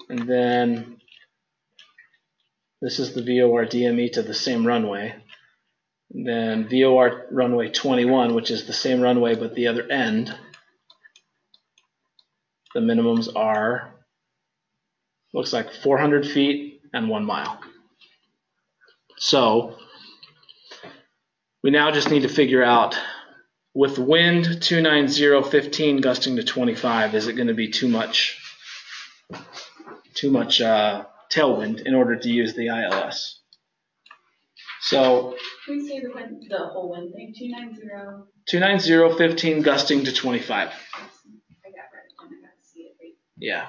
and then this is the VOR DME to the same runway. And then VOR runway 21, which is the same runway but the other end. The minimums are, looks like 400 feet and 1 mile. So we now just need to figure out, with wind 290, 15 gusting to 25, is it going to be too much tailwind in order to use the ILS? So Can we say the whole wind thing? 290. 290, 15 gusting to 25. Yeah.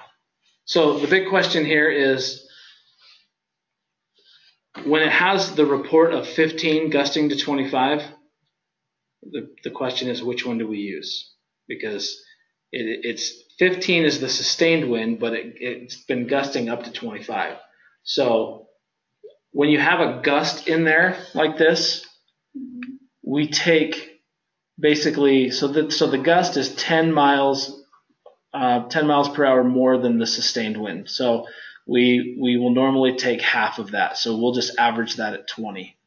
So the big question here is, when it has the report of 15 gusting to 25, the question is, which one do we use? Because it's 15 is the sustained wind, but it's been gusting up to 25. So when you have a gust in there like this, we take basically, so the gust is 10 miles per hour more than the sustained wind. So we will normally take half of that. So we'll just average that at 20.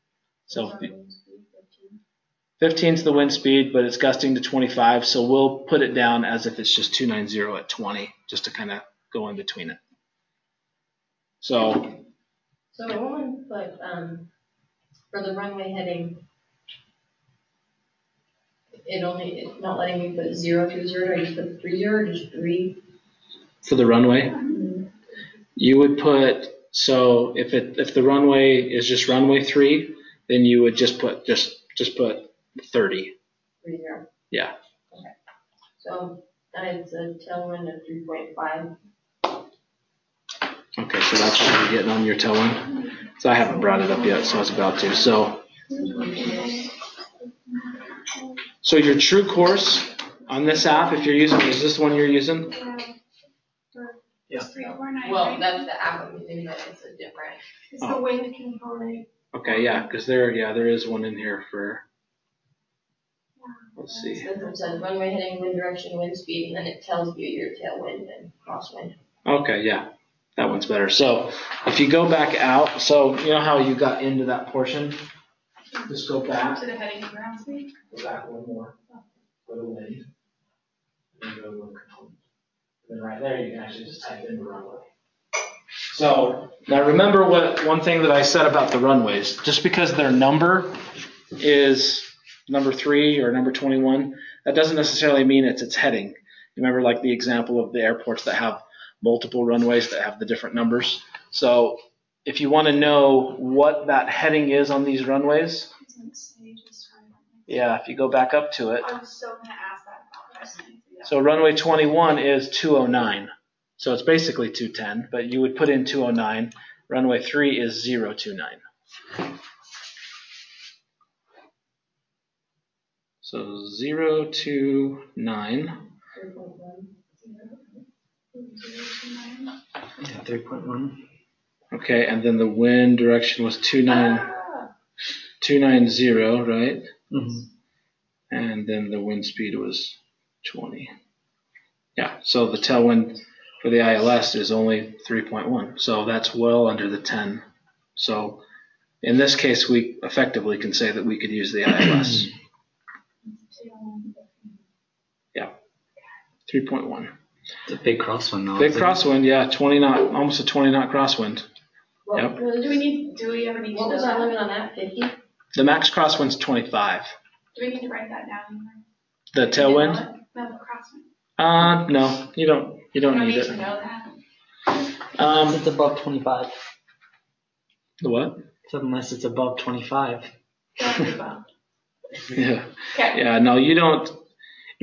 So 15 is the wind speed, but it's gusting to 25. So we'll put it down as if it's just 290 at 20, just to kind of go in between it. So I want to put, for the runway heading, it's not letting me put 020, I just put 30 or just 3. For the runway, you would put, so if the runway is just runway 3, then you would just put 30. 30. Yeah. Okay. So then it's a tailwind of 3.5. Okay, so that's what you're getting on your tailwind. So I haven't brought it up yet, so I was about to. So your true course on this app, if you're using, is this one you're using? Yeah. 349. Well, right? that's the app I'm using, but it's a different. It's the wind component. Okay, yeah, because there is one in here for. let's see. It says runway heading, wind direction, wind speed, and then it tells you your tailwind and crosswind. Okay, yeah, that one's better. So if you go back out, so you know how you got into that portion? Just go back. To the heading of ground speed. Go back one more. Go to wind. And go to wind control. Then right there, you can actually just type in the runway. So now remember one thing that I said about the runways. Just because their number is number 3 or number 21, that doesn't necessarily mean it's its heading. Remember like the example of the airports that have multiple runways that have the different numbers. So if you want to know what that heading is on these runways, yeah, if you go back up to it. I was so going to ask that about that. So runway 21 is 209. So it's basically 210, but you would put in 209. Runway 3 is 029. So 029. Yeah, 3.1. Okay, and then the wind direction was 290, right? Mm-hmm. And then the wind speed was 20. Yeah, so the tailwind for the ILS is only 3.1. So that's well under the 10. So in this case, we effectively can say that we could use the ILS. Yeah, 3.1. It's a big crosswind though. Big crosswind, yeah, 20 knot, almost a 20 knot crosswind. Yep. Do we ever need to What know was our that? limit on that? 50? The max crosswind's 25. Do we need to write that down? The tailwind? No, the crosswind. No, you don't You don't need need to it. know that. Unless it's above 25. The what? So unless it's above 25. Yeah. Okay. Yeah, no, you don't. I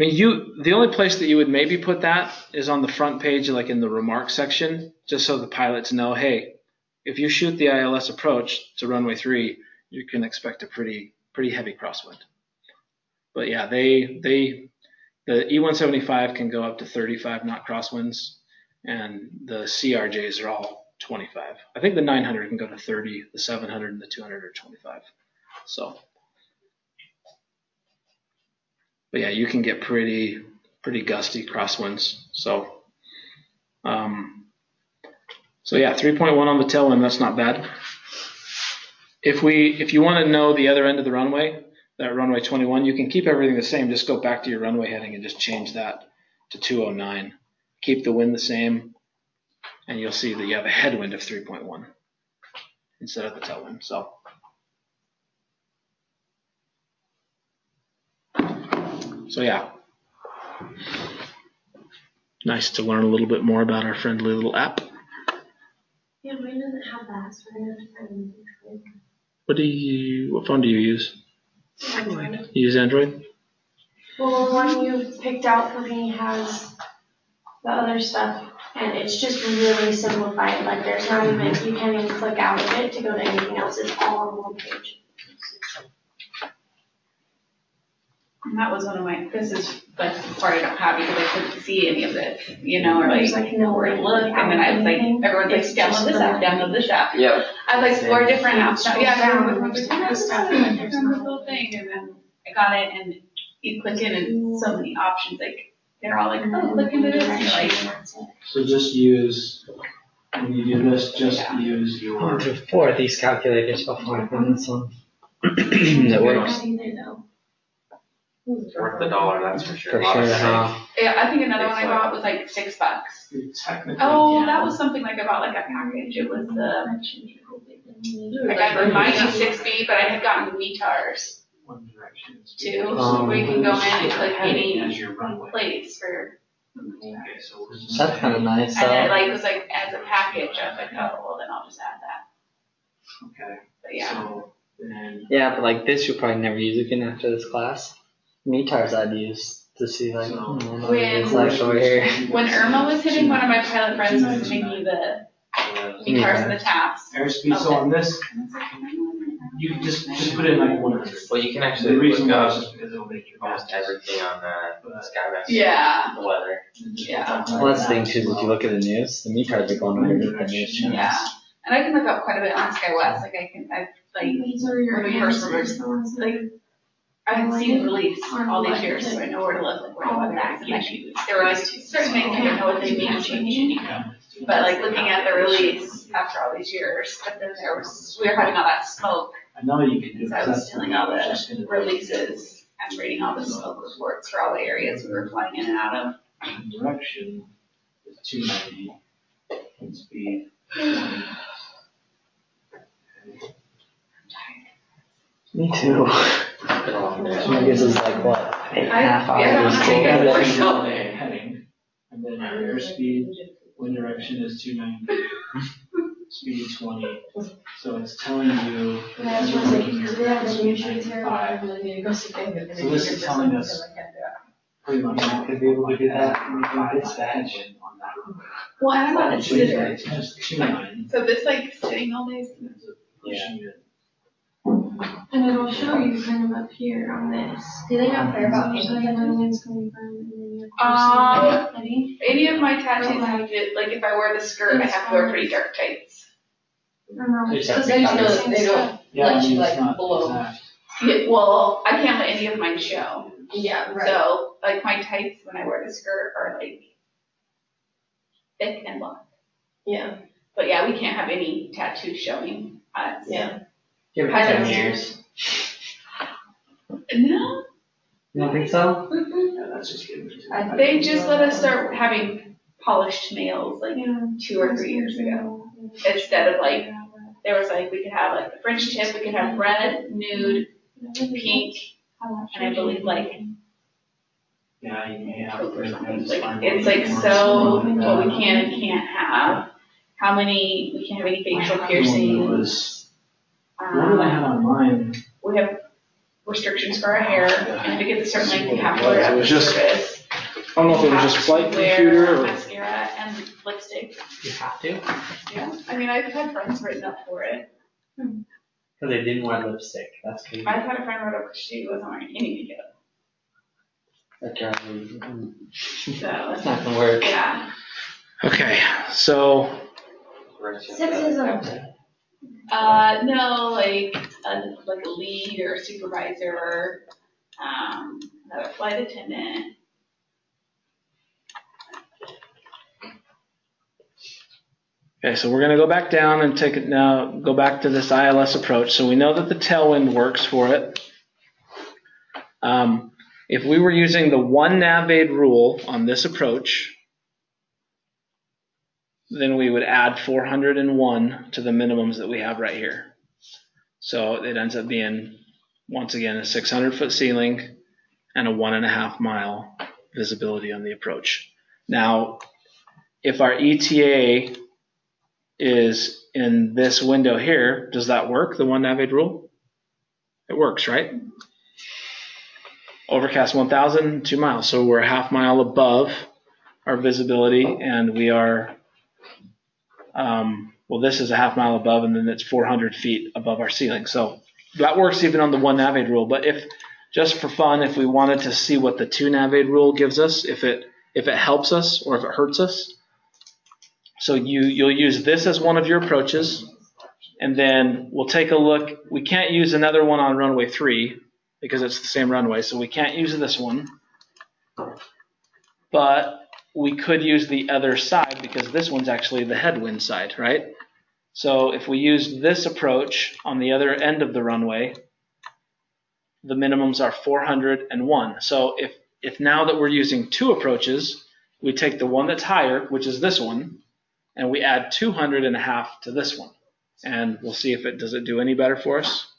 mean, the only place that you would maybe put that is on the front page, like in the remarks section, just so the pilots know, hey, if you shoot the ILS approach to runway 3, you can expect a pretty heavy crosswind. But yeah, the E-175 can go up to 35 knot crosswinds, and the CRJs are all 25. I think the 900 can go to 30, the 700 and the 200 are 25. So. But yeah, you can get pretty gusty crosswinds. So, yeah, 3.1 on the tailwind, that's not bad. If you want to know the other end of the runway, that runway 21, you can keep everything the same. Just go back to your runway heading and just change that to 209. Keep the wind the same, and you'll see that you have a headwind of 3.1 instead of the tailwind. So yeah, nice to learn a little bit more about our friendly little app. Yeah, mine doesn't have that, so I'm gonna have to find it. What phone do you use? Android. You use Android? Well, the one you picked out for me has the other stuff, and it's just really simplified. Like there's not even, you can't even click out of it to go to anything else. It's all on one page. And that was one of my, this is like the part I don't have because I couldn't see any of this, or There's like nowhere where to to look. And then I was like, everyone's like, download this app, download this app. Yep. I have like 4 different apps. Scroll Yeah, down, everyone's like, there's this stuff, is and there's this not. little thing. And then I got it and you click in and so many options, like they're all like, oh, look into this. And you're like, So just use, when you do this, just use I went your. through 4 of these calculators before I found this one. That works. Worth the $1, that's for sure. For sure, huh? yeah, I think another one I bought was like $6. Technically, Oh, yeah. that was something like I bought like a package. It was the, I got the Mighty 6B, but I had gotten the METARs One direction is- too, where you can go in and click Heading any as your runway. place for, Okay, so we're just- That's kind of nice. and then it was like as a package. I was like, oh, well then I'll just add that. Okay, But yeah. so then. Yeah, but like this you'll probably never use again after this class. METARs I'd use to see like, it's like over here. When Irma was hitting, one of my pilot friends was sending me the METARs and the taps. Airspeed, so on this, you can just put in like 100. Well, you can The actually reason look why up is just because it'll make your almost everything on SkyMaster. Yeah. The weather. Yeah. Well, that's the thing too, is if you look at the news, the METARs are going underneath the news channels. Yeah. And I can look up quite a bit on SkyWest. Like I like These are your when we first answers, the ones that like I've seen release all these years, so I know where to look, like where to look back. There were like certain things I didn't know what they mean changing. But like looking at the release after all these years, but then we were having all that smoke. I know you can do So I was doing all the releases and reading all the smoke reports for all the areas we were flying in and out of. Direction is 290 and speed 20. Me too. So I guess it's like what, half hour? Heading, and then your airspeed, wind direction is 290, speed 20. So it's telling you that you're making your pass 295. So this is telling us pretty much you could be able to do that. It's the headwind on that. Well, I don't know. So it's just 290. So this like sitting all day. Pushing it. And it'll show you kind of up here on this. Do they not care about It'll show you where the wind's coming from, and then you're Any of my tattoos, I did, like if I wear the skirt, I have to wear pretty dark tights. Because they don't Yeah, let you it's like not blow. exact. Yeah, well, I can't let any of mine show. Yeah, right. So like my tights when I wear the skirt are like thick and long. Yeah, But yeah, we can't have any tattoos showing us. yeah. Give it I 10 don't- years. No, You don't think so? Yeah, that's just giving it. they just let us start having polished nails like Yeah. 2 or 3 years ago. Instead of like, there was like, we could have like the French tip, we could have red, nude, pink, and I believe like Yeah, you may have taupe or something. to. Like, it's like so what we can and can't have. How many, we can't have any facial piercings. What did I have on mine? We have restrictions for our hair, and if it gets a certain length, you have to wear it It after was just- service. I don't know if it was just flight Wear computer or. mascara and lipstick. You have to? Yeah, I mean, I've had friends written up for it. Because they didn't wear lipstick. That's crazy. I've had a friend write up because she wasn't wearing any makeup. That drives me. So, That's not gonna work. yeah. Okay, so Sexism. No, like a lead or a supervisor, another flight attendant. okay, so we're going to go back down and take it now. Go back to this ILS approach. So we know that the tailwind works for it. If we were using the one navade rule on this approach, then we would add 401 to the minimums that we have right here. So it ends up being, once again, a 600-foot ceiling and a 1.5 mile visibility on the approach. Now, if our ETA is in this window here, does that work, the one navade rule? It works, right? Overcast 1,000, 2 miles. So we're a 1/2 mile above our visibility, and we are, well, this is a 1/2 mile above, and then it's 400 feet above our ceiling. So that works even on the one navade rule. But if, just for fun, if we wanted to see what the two navade rule gives us, if it helps us or if it hurts us, so you'll use this as one of your approaches, and then we'll take a look. We can't use another one on runway 3 because it's the same runway, so we can't use this one. But we could use the other side because this one's actually the headwind side, right? So if we use this approach on the other end of the runway, the minimums are 401. So if now that we're using two approaches, we take the one that's higher, which is this one, and we add 200.5 to this one. And we'll see if does it do any better for us.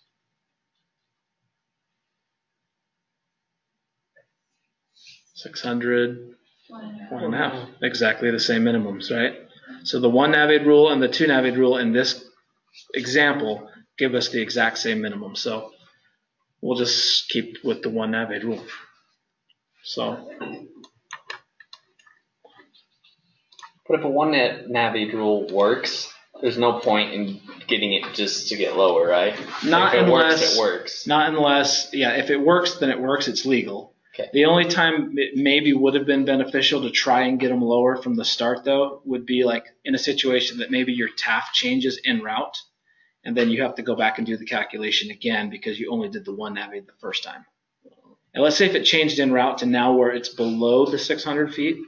$600, 1.5, exactly the same minimums, right? So the one navade rule and the two navade rule in this example give us the exact same minimum. So we'll just keep with the one navade rule. So, But if a one navade rule works, there's no point in getting it just to get lower, right? not if it unless works, it works. Not unless, yeah, if it works, then it works. It's legal. Okay. The only time it maybe would have been beneficial to try and get them lower from the start, though, would be like in a situation that maybe your TAF changes en route, and then you have to go back and do the calculation again because you only did the one navade the first time. And let's say if it changed en route to now where it's below the 600 feet,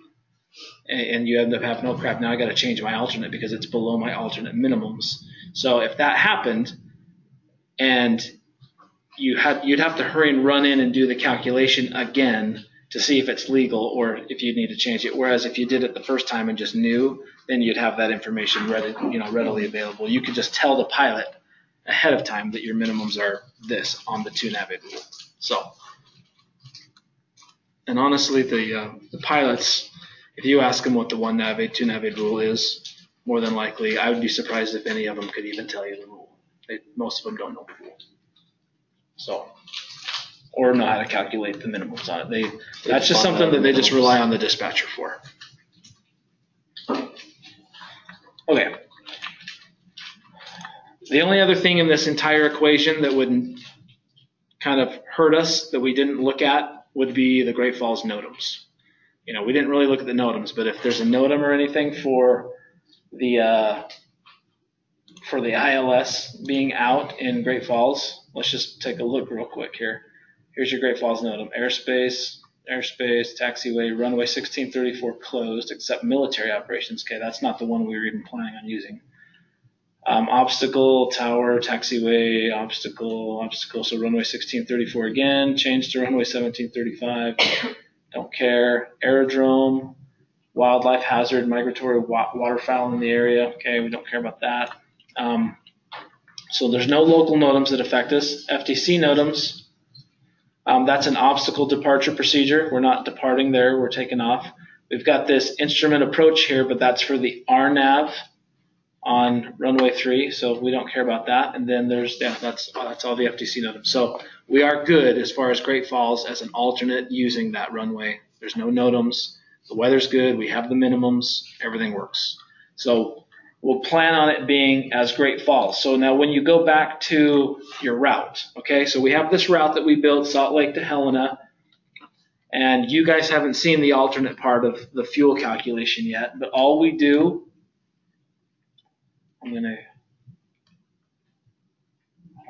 and you end up having, oh crap, now I got to change my alternate because it's below my alternate minimums. So if that happened, and you'd have to hurry and run in and do the calculation again to see if it's legal or if you need to change it. Whereas if you did it the first time and just knew, then you'd have that information readily available. You could just tell the pilot ahead of time that your minimums are this on the 2-nav-8 rule. So, and honestly, the pilots, if you ask them what the 1-nav-8, 2-nav-8 rule is, more than likely, I would be surprised if any of them could even tell you the rule. Most of them don't know the rule. So, or know how to calculate the minimums on it. That's just something that they just rely on the dispatcher for. Okay. The only other thing in this entire equation that would kind of hurt us that we didn't look at would be the Great Falls NOTAMs. We didn't really look at the NOTAMs, but if there's a NOTAM or anything for the ILS being out in Great Falls, let's just take a look real quick here. Here's your Great Falls NOTAM. Airspace, taxiway, runway 1634 closed except military operations. Okay, that's not the one we were even planning on using. Obstacle, tower, taxiway, obstacle. So runway 1634 again, change to runway 1735. Don't care. Aerodrome, wildlife hazard, migratory waterfowl in the area. Okay, we don't care about that. So there's no local NOTAMs that affect us. FTC NOTAMs, that's an obstacle departure procedure. We're not departing there, we're taking off. We've got this instrument approach here, but that's for the RNAV on runway 3, so we don't care about that. And then that's all the FTC NOTAMs. So we are good as far as Great Falls as an alternate using that runway. There's no NOTAMs. The weather's good. We have the minimums. Everything works. So we'll plan on it being as Great Falls. So now when you go back to your route, okay, so we have this route that we built, Salt Lake to Helena, and you guys haven't seen the alternate part of the fuel calculation yet, but all we do, I don't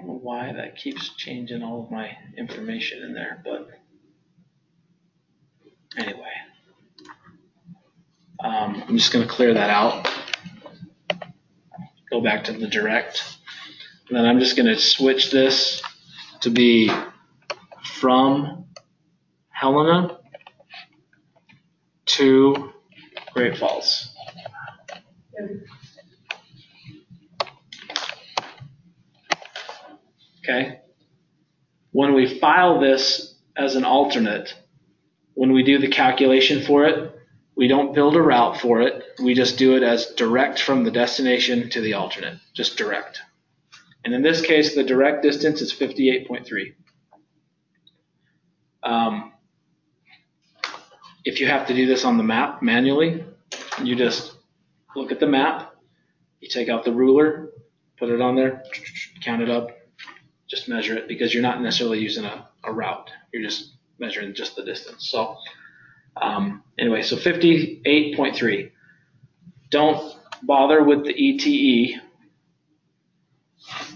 know why that keeps changing all of my information in there, but anyway, I'm just going to clear that out. Go back to the direct. And then I'm just going to switch this to be from Helena to Great Falls. Okay. When we file this as an alternate, when we do the calculation for it, we don't build a route for it. We just do it as direct from the destination to the alternate, just direct. And in this case, the direct distance is 58.3. If you have to do this on the map manually, you just look at the map, you take out the ruler, put it on there, count it up, just measure it, because you're not necessarily using a route. You're just measuring just the distance. So anyway, so 58.3. Don't bother with the ETE.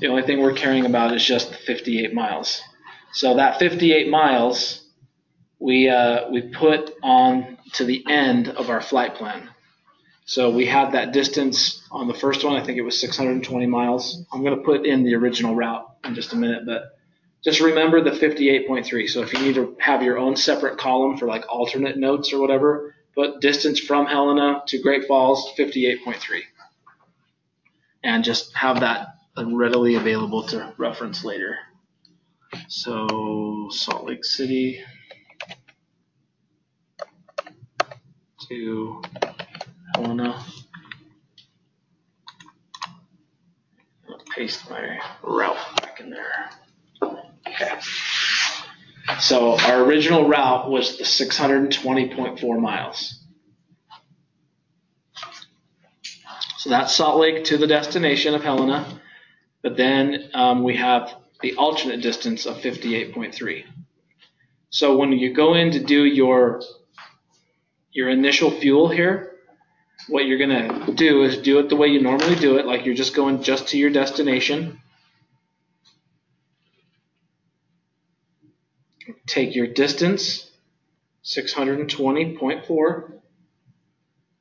The only thing we're caring about is just the 58 miles. So that 58 miles we put on to the end of our flight plan. So we had that distance on the first one. I think it was 620 miles. I'm going to put in the original route in just a minute, but just remember the 58.3. So if you need to have your own separate column for like alternate notes or whatever, put distance from Helena to Great Falls, 58.3. And just have that readily available to reference later. So Salt Lake City to Helena. I'll paste my route back in there. Okay. So our original route was the 620.4 miles. So that's Salt Lake to the destination of Helena, but then we have the alternate distance of 58.3. So when you go in to do your initial fuel here, what you're going to do is do it the way you normally do it, like you're just going just to your destination. take your distance, 620.4,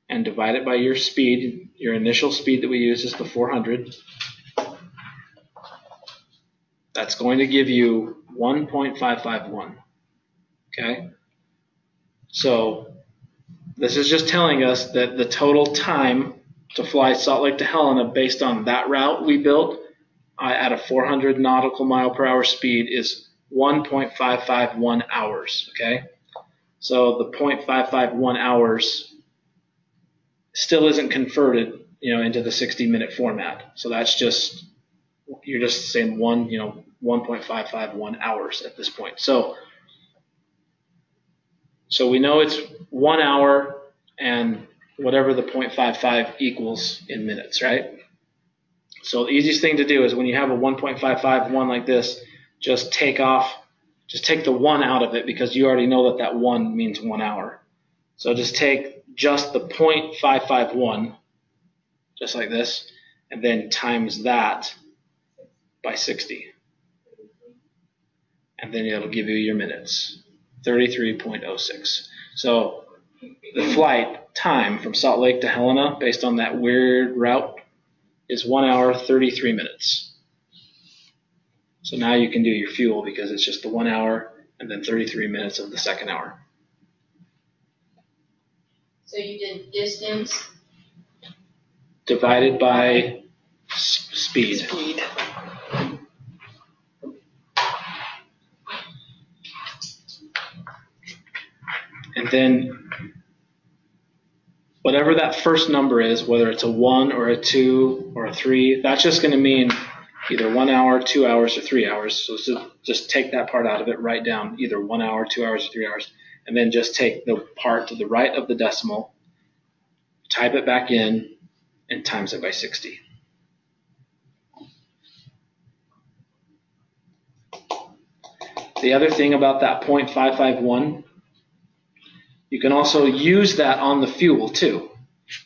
and divide it by your speed. Your initial speed that we use is the 400. That's going to give you 1.551. Okay? So this is just telling us that the total time to fly Salt Lake to Helena based on that route we built at a 400 nautical mile per hour speed is 1.551 hours. Okay? So the 0.551 hours still isn't converted, into the 60-minute format. So that's just, you're just saying 1.551 hours at this point. So we know it's 1 hour and whatever the 0.55 equals in minutes, right? So the easiest thing to do is when you have a 1.551 like this, just take the 1 out of it, because you already know that 1 means 1 hour. So just take just the 0.551, just like this, and then times that by 60. And then it'll give you your minutes, 33.06. So the flight time from Salt Lake to Helena, based on that weird route, is 1 hour, 33 minutes. So now you can do your fuel, because it's just the 1 hour and then 33 minutes of the second hour. So you did distance divided by speed. And then whatever that first number is, whether it's a 1 or a 2 or a 3, that's just going to mean either 1 hour, 2 hours, or 3 hours. So just take that part out of it, write down either 1 hour, 2 hours, or 3 hours, and then just take the part to the right of the decimal, type it back in, and times it by 60. The other thing about that 0.551, you can also use that on the fuel too.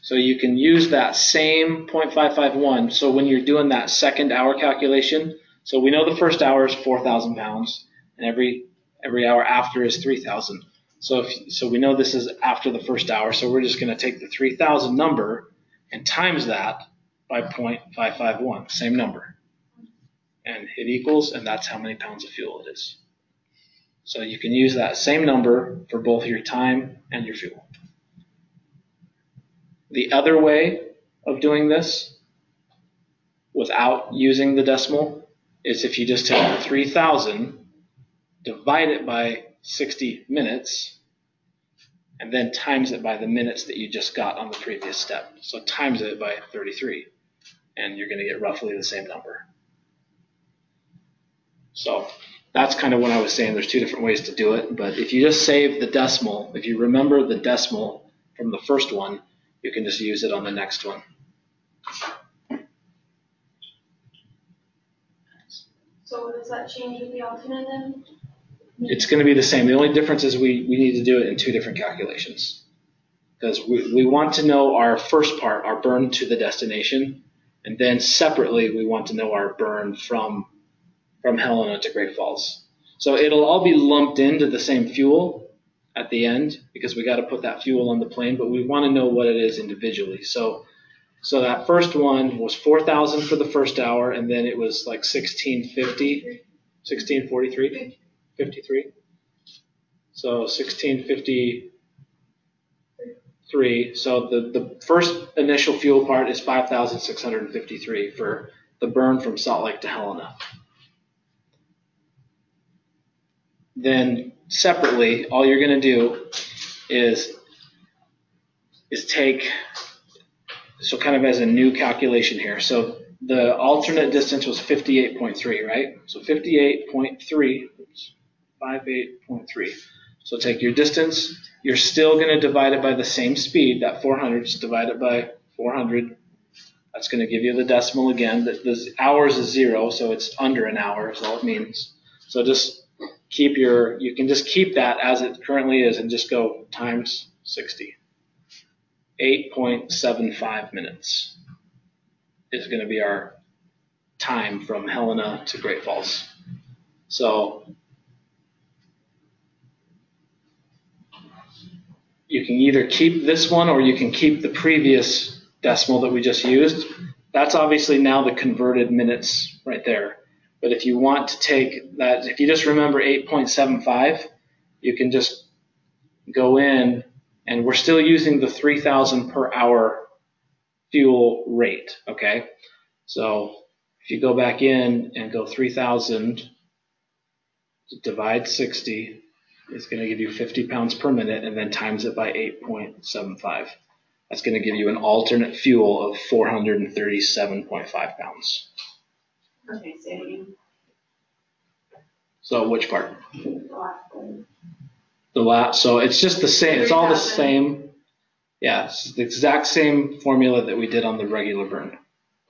So you can use that same 0.551. So when you're doing that second hour calculation, so we know the first hour is 4,000 pounds, and every hour after is 3,000. So we know this is after the first hour, so we're just going to take the 3,000 number and times that by 0.551, same number, and hit equals, and that's how many pounds of fuel it is. So you can use that same number for both your time and your fuel. The other way of doing this without using the decimal is if you just take 3,000, divide it by 60 minutes, and then times it by the minutes that you just got on the previous step. So times it by 33, and you're going to get roughly the same number. So that's kind of what I was saying. There's two different ways to do it, but if you just save the decimal, if you remember the decimal from the first one, you can just use it on the next one. So does that change with the alternate then? It's going to be the same. The only difference is we need to do it in two different calculations, because we want to know our first part, our burn to the destination, and then separately we want to know our burn from Helena to Great Falls. So it'll all be lumped into the same fuel at the end, because we got to put that fuel on the plane, but we want to know what it is individually. So that first one was 4,000 for the first hour, and then it was like 1643. So 1653. So the first initial fuel part is 5,653 for the burn from Salt Lake to Helena. Then separately, all you're going to do is take, so kind of as a new calculation here. So the alternate distance was 58.3, right? So 58.3. So take your distance. You're still going to divide it by the same speed, that 400. Just divide it by 400. That's going to give you the decimal again. The hours is 0, so it's under an hour is all it means. So just you can just keep that as it currently is and just go times 60. 8.75 minutes is going to be our time from Helena to Great Falls. So you can either keep this one or you can keep the previous decimal that we just used. That's obviously now the converted minutes right there. But if you want to take that, if you just remember 8.75, you can just go in, and we're still using the 3,000 per hour fuel rate, okay? So if you go back in and go 3,000 divide 60, it's going to give you 50 pounds per minute, and then times it by 8.75. That's going to give you an alternate fuel of 437.5 pounds. Okay, say it again. So which part? The last one. The last. So it's just the same. It's all the 3,000. same. Yeah, it's the exact same formula that we did on the regular burn.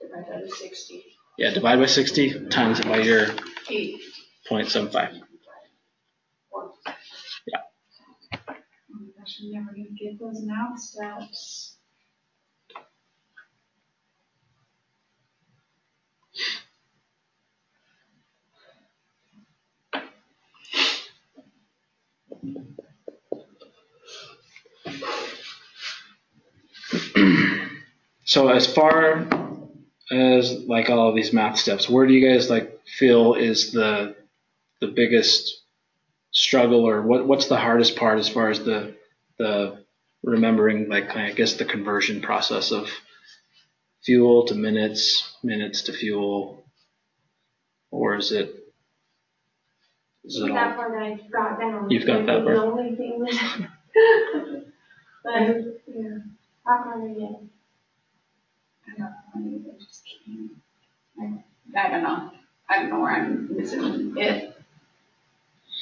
Divide that by 60. Yeah, divide by 60 times it by your 8.75. 0.75. Yeah. Oh my gosh, I'm never gonna get those math steps. So as far as like all of these math steps, where do you guys like feel is the biggest struggle, or what's the hardest part as far as the remembering, like I guess the conversion process of fuel to minutes, minutes to fuel, or is it all? That part I got down. You've got that part? The only thing was, but yeah, that part I get. I just can't. I don't know. I don't know where I'm missing it.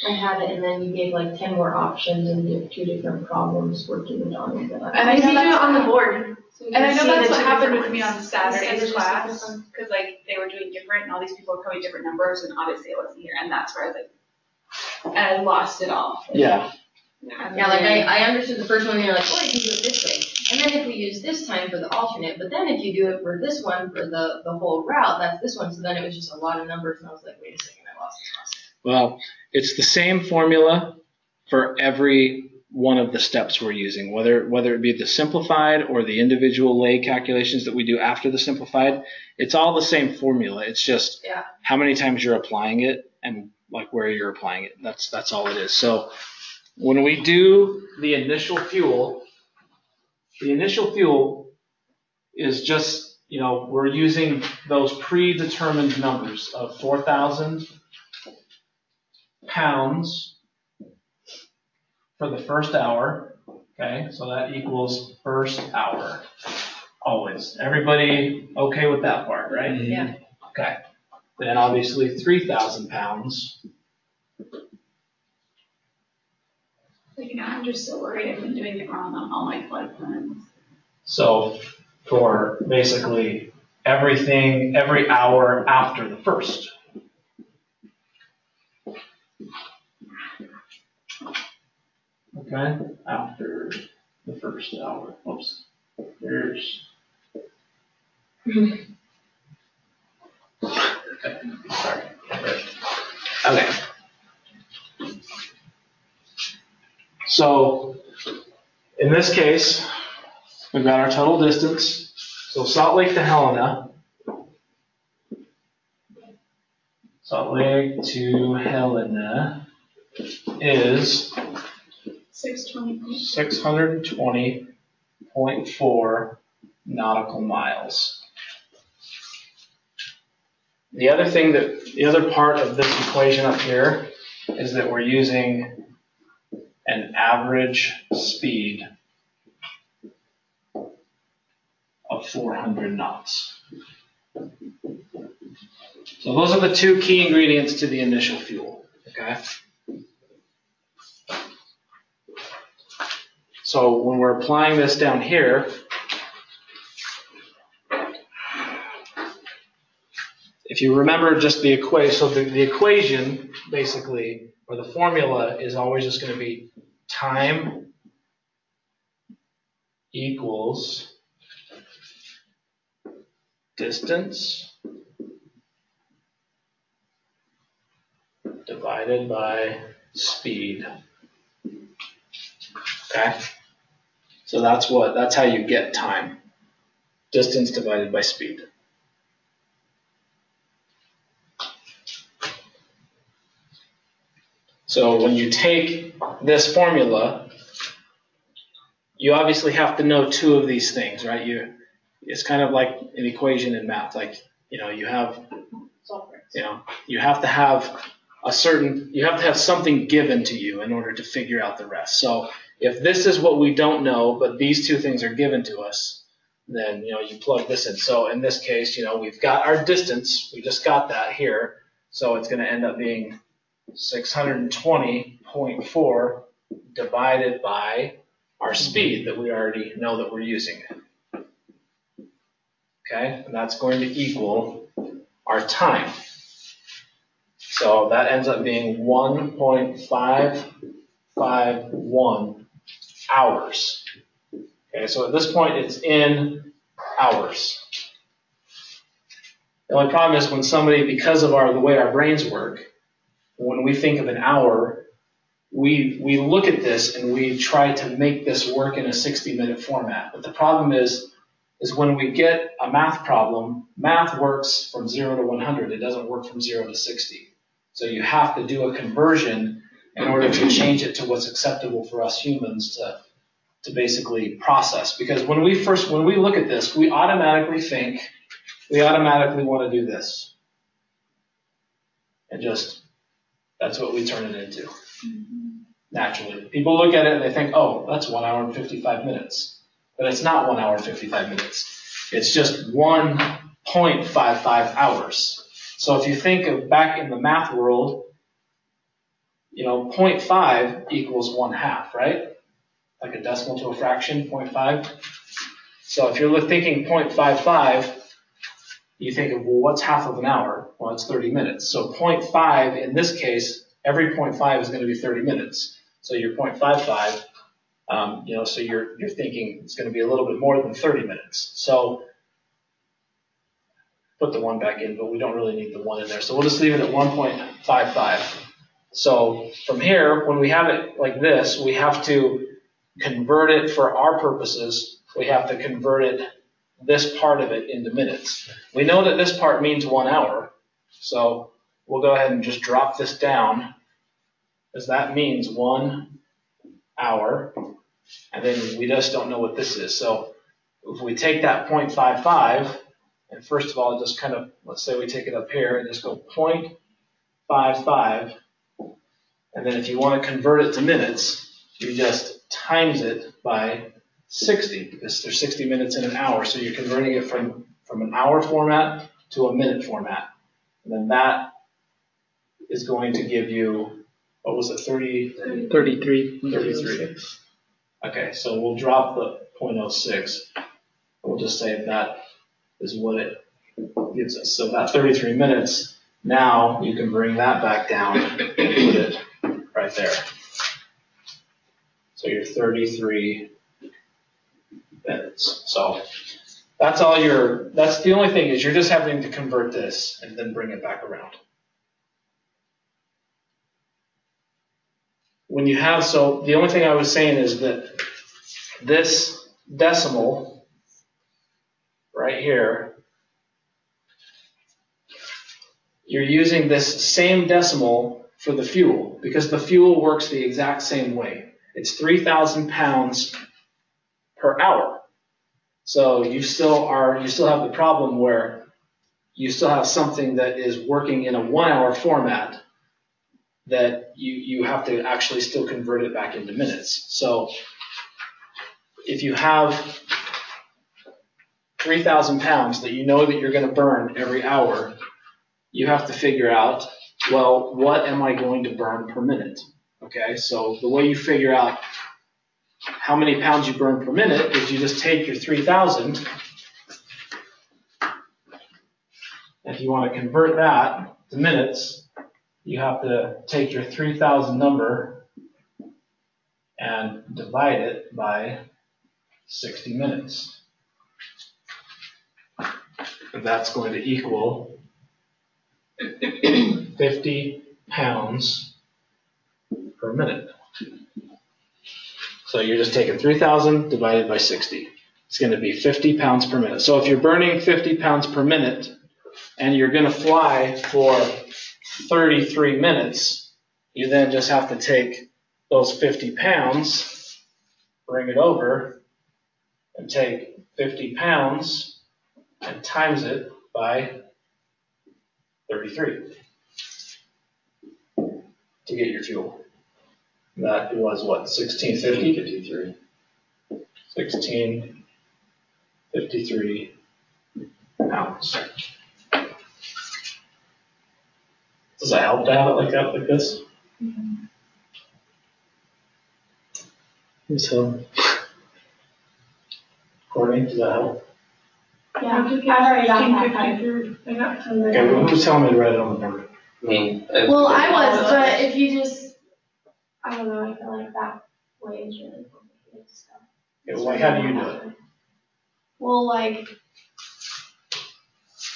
I had it, and then you gave like 10 more options and did 2 different problems working it on. And I know You do it that's on the board. So you And I can know see that's the what two happened different with me on ones. Saturday's Instead of just class, different- because like they were doing different, and all these people were coming different numbers, and obviously I wasn't here, and that's where I was like, and I lost it all. Yeah. Yeah, like I understood the first one, and you're like, well, you can do it this way. And then if we use this time for the alternate, but then if you do it for this one for the whole route, that's this one. So then it was just a lot of numbers, and I was like, wait a second, I lost this one. Well, it's the same formula for every one of the steps we're using, whether it be the simplified or the individual leg calculations that we do after the simplified. It's all the same formula. It's just how many times you're applying it and like where you're applying it. That's all it is. So when we do the initial fuel is just, we're using those predetermined numbers of 4,000 pounds for the first hour. Okay, so that equals first hour. Always. Everybody okay with that part, right? Yeah. Okay. Then obviously 3,000 pounds. Like, I'm just so worried I've been doing it wrong on all my flight plans. So for basically everything, every hour after the first. Okay, after the first hour. Oops. Here's. Okay, sorry. Okay. So in this case, we've got our total distance. So Salt Lake to Helena. Salt Lake to Helena is 620.4 nautical miles. The other part of this equation up here is that we're using an average speed of 400 knots. So those are the two key ingredients to the initial fuel, okay? So when we're applying this down here, if you remember just the equation, so the equation basically, or the formula is always just going to be time equals distance divided by speed. Okay? So that's how you get time. Distance divided by speed. So when you take this formula, you obviously have to know two of these things, right? It's kind of like an equation in math. Like, you have to have something given to you in order to figure out the rest. So if this is what we don't know, but these two things are given to us, then, you plug this in. So in this case, we've got our distance. We just got that here. So it's going to end up being 620.4 divided by our speed that we already know that we're using. Okay, and that's going to equal our time. So that ends up being 1.551 hours. Okay, so at this point it's in hours. The only problem is when somebody, because of the way our brains work, when we think of an hour, we look at this and we try to make this work in a 60-minute format. But the problem is when we get a math problem, math works from 0 to 100. It doesn't work from 0 to 60. So you have to do a conversion in order to change it to what's acceptable for us humans to basically process. Because when we look at this, we automatically want to do this. And that's what we turn it into. Naturally. People look at it and they think, oh, that's 1 hour and 55 minutes. But it's not 1 hour and 55 minutes. It's just 1.55 hours. So if you think of back in the math world, 0.5 equals 1/2, right? Like a decimal to a fraction, 0.5. So if you're thinking 0.55, you think of, well, what's half of an hour? Well, it's 30 minutes. So 0.5, in this case, every 0.5 is going to be 30 minutes. So your 0.55, so you're thinking it's going to be a little bit more than 30 minutes. So put the 1 back in, but we don't really need the 1 in there. So we'll just leave it at 1.55. So from here, when we have it like this, we have to convert it for our purposes. We have to convert this part of it into minutes. We know that this part means 1 hour. So we'll go ahead and just drop this down, as that means 1 hour. And then we just don't know what this is. So if we take that 0.55, and first of all, just kind of, let's say we take it up here and just go 0.55. And then if you want to convert it to minutes, you just times it by 60, because there's 60 minutes in an hour. So you're converting it from an hour format to a minute format. And then that is going to give you, what was it, 33. Okay, so we'll drop the 0.06. We'll just say that is what it gives us. So that 33 minutes, now you can bring that back down and put it right there. So you're 33 minutes. So that's the only thing is you're just having to convert this and then bring it back around. The only thing I was saying is that this decimal right here, you're using this same decimal for the fuel because the fuel works the exact same way. It's 3,000 pounds per hour. So you still have the problem where you still have something that is working in a 1 hour format that you have to actually still convert it back into minutes. So if you have 3,000 pounds that you know that you're going to burn every hour, you have to figure out, well, what am I going to burn per minute? Okay, so the way you figure out how many pounds you burn per minute is you just take your 3,000. If you want to convert that to minutes, you have to take your 3,000 number and divide it by 60 minutes. And that's going to equal 50 pounds per minute. So you're just taking 3,000 divided by 60. It's going to be 50 pounds per minute. So if you're burning 50 pounds per minute and you're going to fly for 33 minutes, you then just have to take those 50 pounds, bring it over, and take 50 pounds and times it by 33 to get your fuel. That was what, 1650? 1653 pounds. Does that help to have it like that, like this? So, Courtney, does that help? Yeah, I've already got that. Okay, well, who's telling me to write it on the board? Me. Well, I was, but if you just, I don't know, I feel like that way is really complicated stuff. Okay, well, like, how do you do it? Well, like,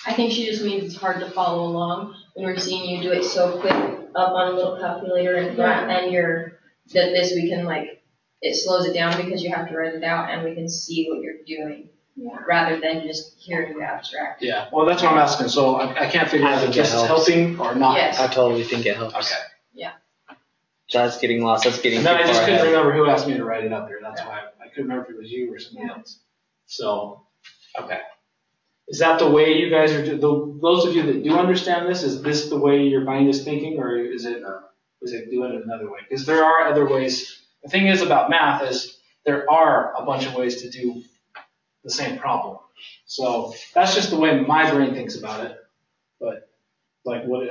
I think she just means it's hard to follow along when we're seeing you do it so quick up on a little calculator in front, and we can like, it slows it down because you have to write it out and we can see what you're doing rather than just hearing the abstract. Yeah, well, that's what I'm asking. So I can't figure out if this is helping or not. Yes. I totally think it helps. Okay. That's getting lost. That's getting And too then I just far couldn't ahead. remember who asked me to write it up there. That's why I couldn't remember if it was you or somebody else. So, okay. Is that the way you guys are doing? Those of you that do understand this, is this the way your mind is thinking, or is it doing it another way? Because there are other ways. The thing is about math is there are a bunch of ways to do the same problem. So that's just the way my brain thinks about it. But like, what do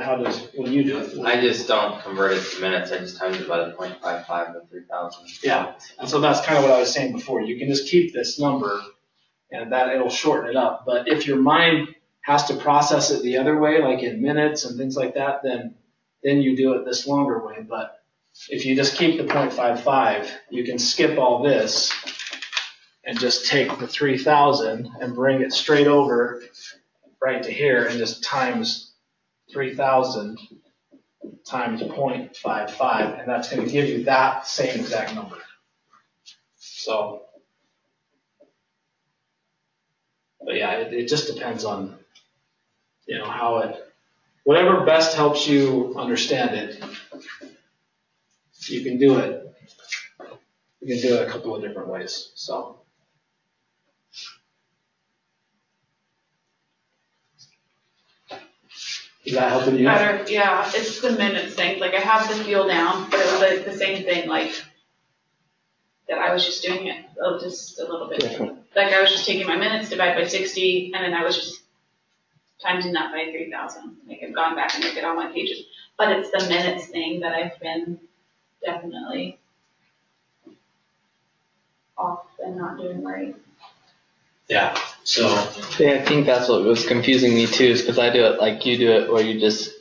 you do it? I just don't convert it to minutes. I just times it by the 0.55 to 3,000. Yeah, and so that's kind of what I was saying before. You can just keep this number, and that it'll shorten it up. But if your mind has to process it the other way, like in minutes and things like that, then you do it this longer way. But if you just keep the 0.55, you can skip all this and just take the 3,000 and bring it straight over right to here and just times 3,000 times 0.55, and that's going to give you that same exact number. So, but yeah, it just depends on, how whatever best helps you understand it, you can do it. You can do it a couple of different ways. So. Is that helping you? Better, yeah, it's the minutes thing. Like I have the fuel down, but it was like the same thing, like that I was just doing it just a little bit different. Like I was just taking my minutes, divided by 60, and then I was just timesing that by 3,000. Like I've gone back and looked at all my pages, but it's the minutes thing that I've been definitely off and not doing right. Yeah. So. Yeah, I think that's what was confusing me too, is because I do it like you do it, where you just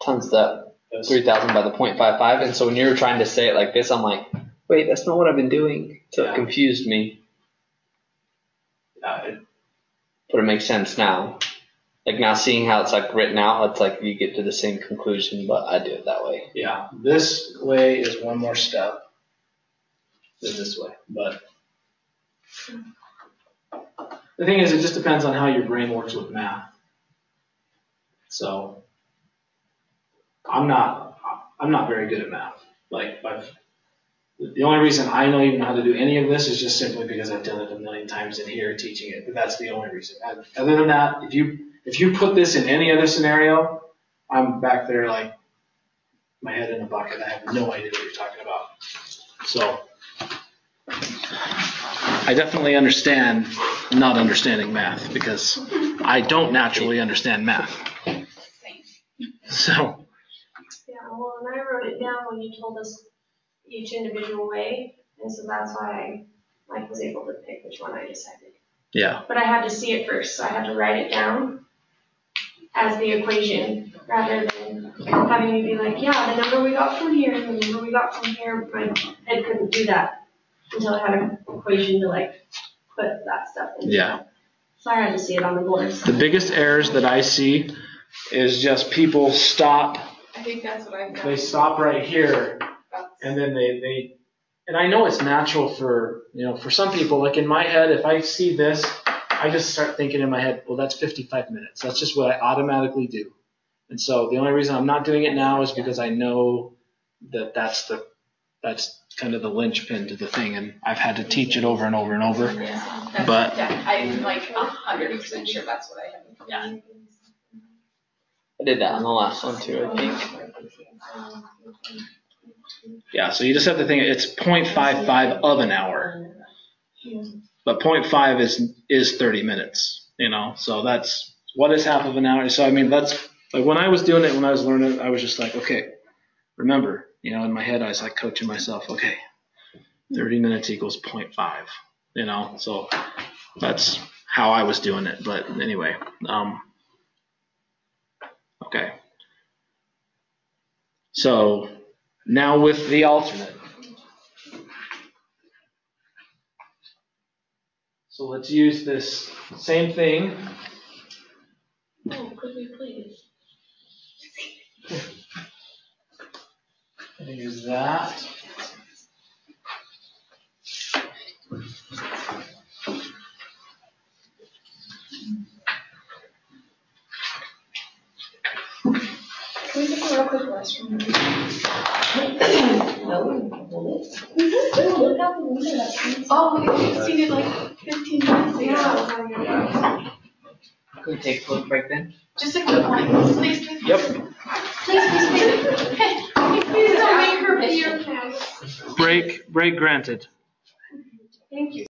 times that 3,000 by the 0.55, and so when you were trying to say it like this, I'm like, wait, that's not what I've been doing. So it confused me. But it makes sense now. Like now, seeing how it's like written out, it's like you get to the same conclusion, but I do it that way. Yeah, this way is one more step than this way, but. The thing is, it just depends on how your brain works with math. So, I'm not very good at math. Like, the only reason I know even how to do any of this is just simply because I've done it a million times in here teaching it. But that's the only reason. Other than that, if you put this in any other scenario, I'm back there like my head in a bucket. I have no idea what you're talking about. So. I definitely understand not understanding math because I don't naturally understand math. So. Yeah, well, and I wrote it down when you told us each individual way, and so that's why I was able to pick which one I decided. Yeah. But I had to see it first, so I had to write it down as the equation rather than having me be like, yeah, the number we got from here and the number we got from here. My head couldn't do that until I had an equation to like put that stuff in. Yeah. So I had to see it on the boards. The biggest errors that I see is just people stop. I think that's what I've done. They stop right here, and then and I know it's natural for, for some people, like in my head, if I see this, I just start thinking in my head, well, that's 55 minutes. That's just what I automatically do. And so the only reason I'm not doing it now is because I know that that's kind of the linchpin to the thing, and I've had to teach it over and over and over. Yeah, But I'm like 100% sure that's what I have done. I did that on the last one too, I think. yeah, so you just have to think it's 0.55 of an hour. But 0.5 is 30 minutes, so that's what is half of an hour. So, I mean, that's like when I was doing it, when I was learning it, I was just like, okay, remember, in my head, I was like coaching myself, okay, 30 minutes equals 0.5, so that's how I was doing it. But anyway, okay. So now with the alternate. So let's use this same thing. Oh, could we please? I'm going to use that. Can we take a real quick restroom? Look out the window, that's Oh, we've seen it like 15 minutes ago. Can we take a quick break then? Just a quick one, please. Yep. Please. Hey, please don't make her pee your pants. Break granted. Thank you.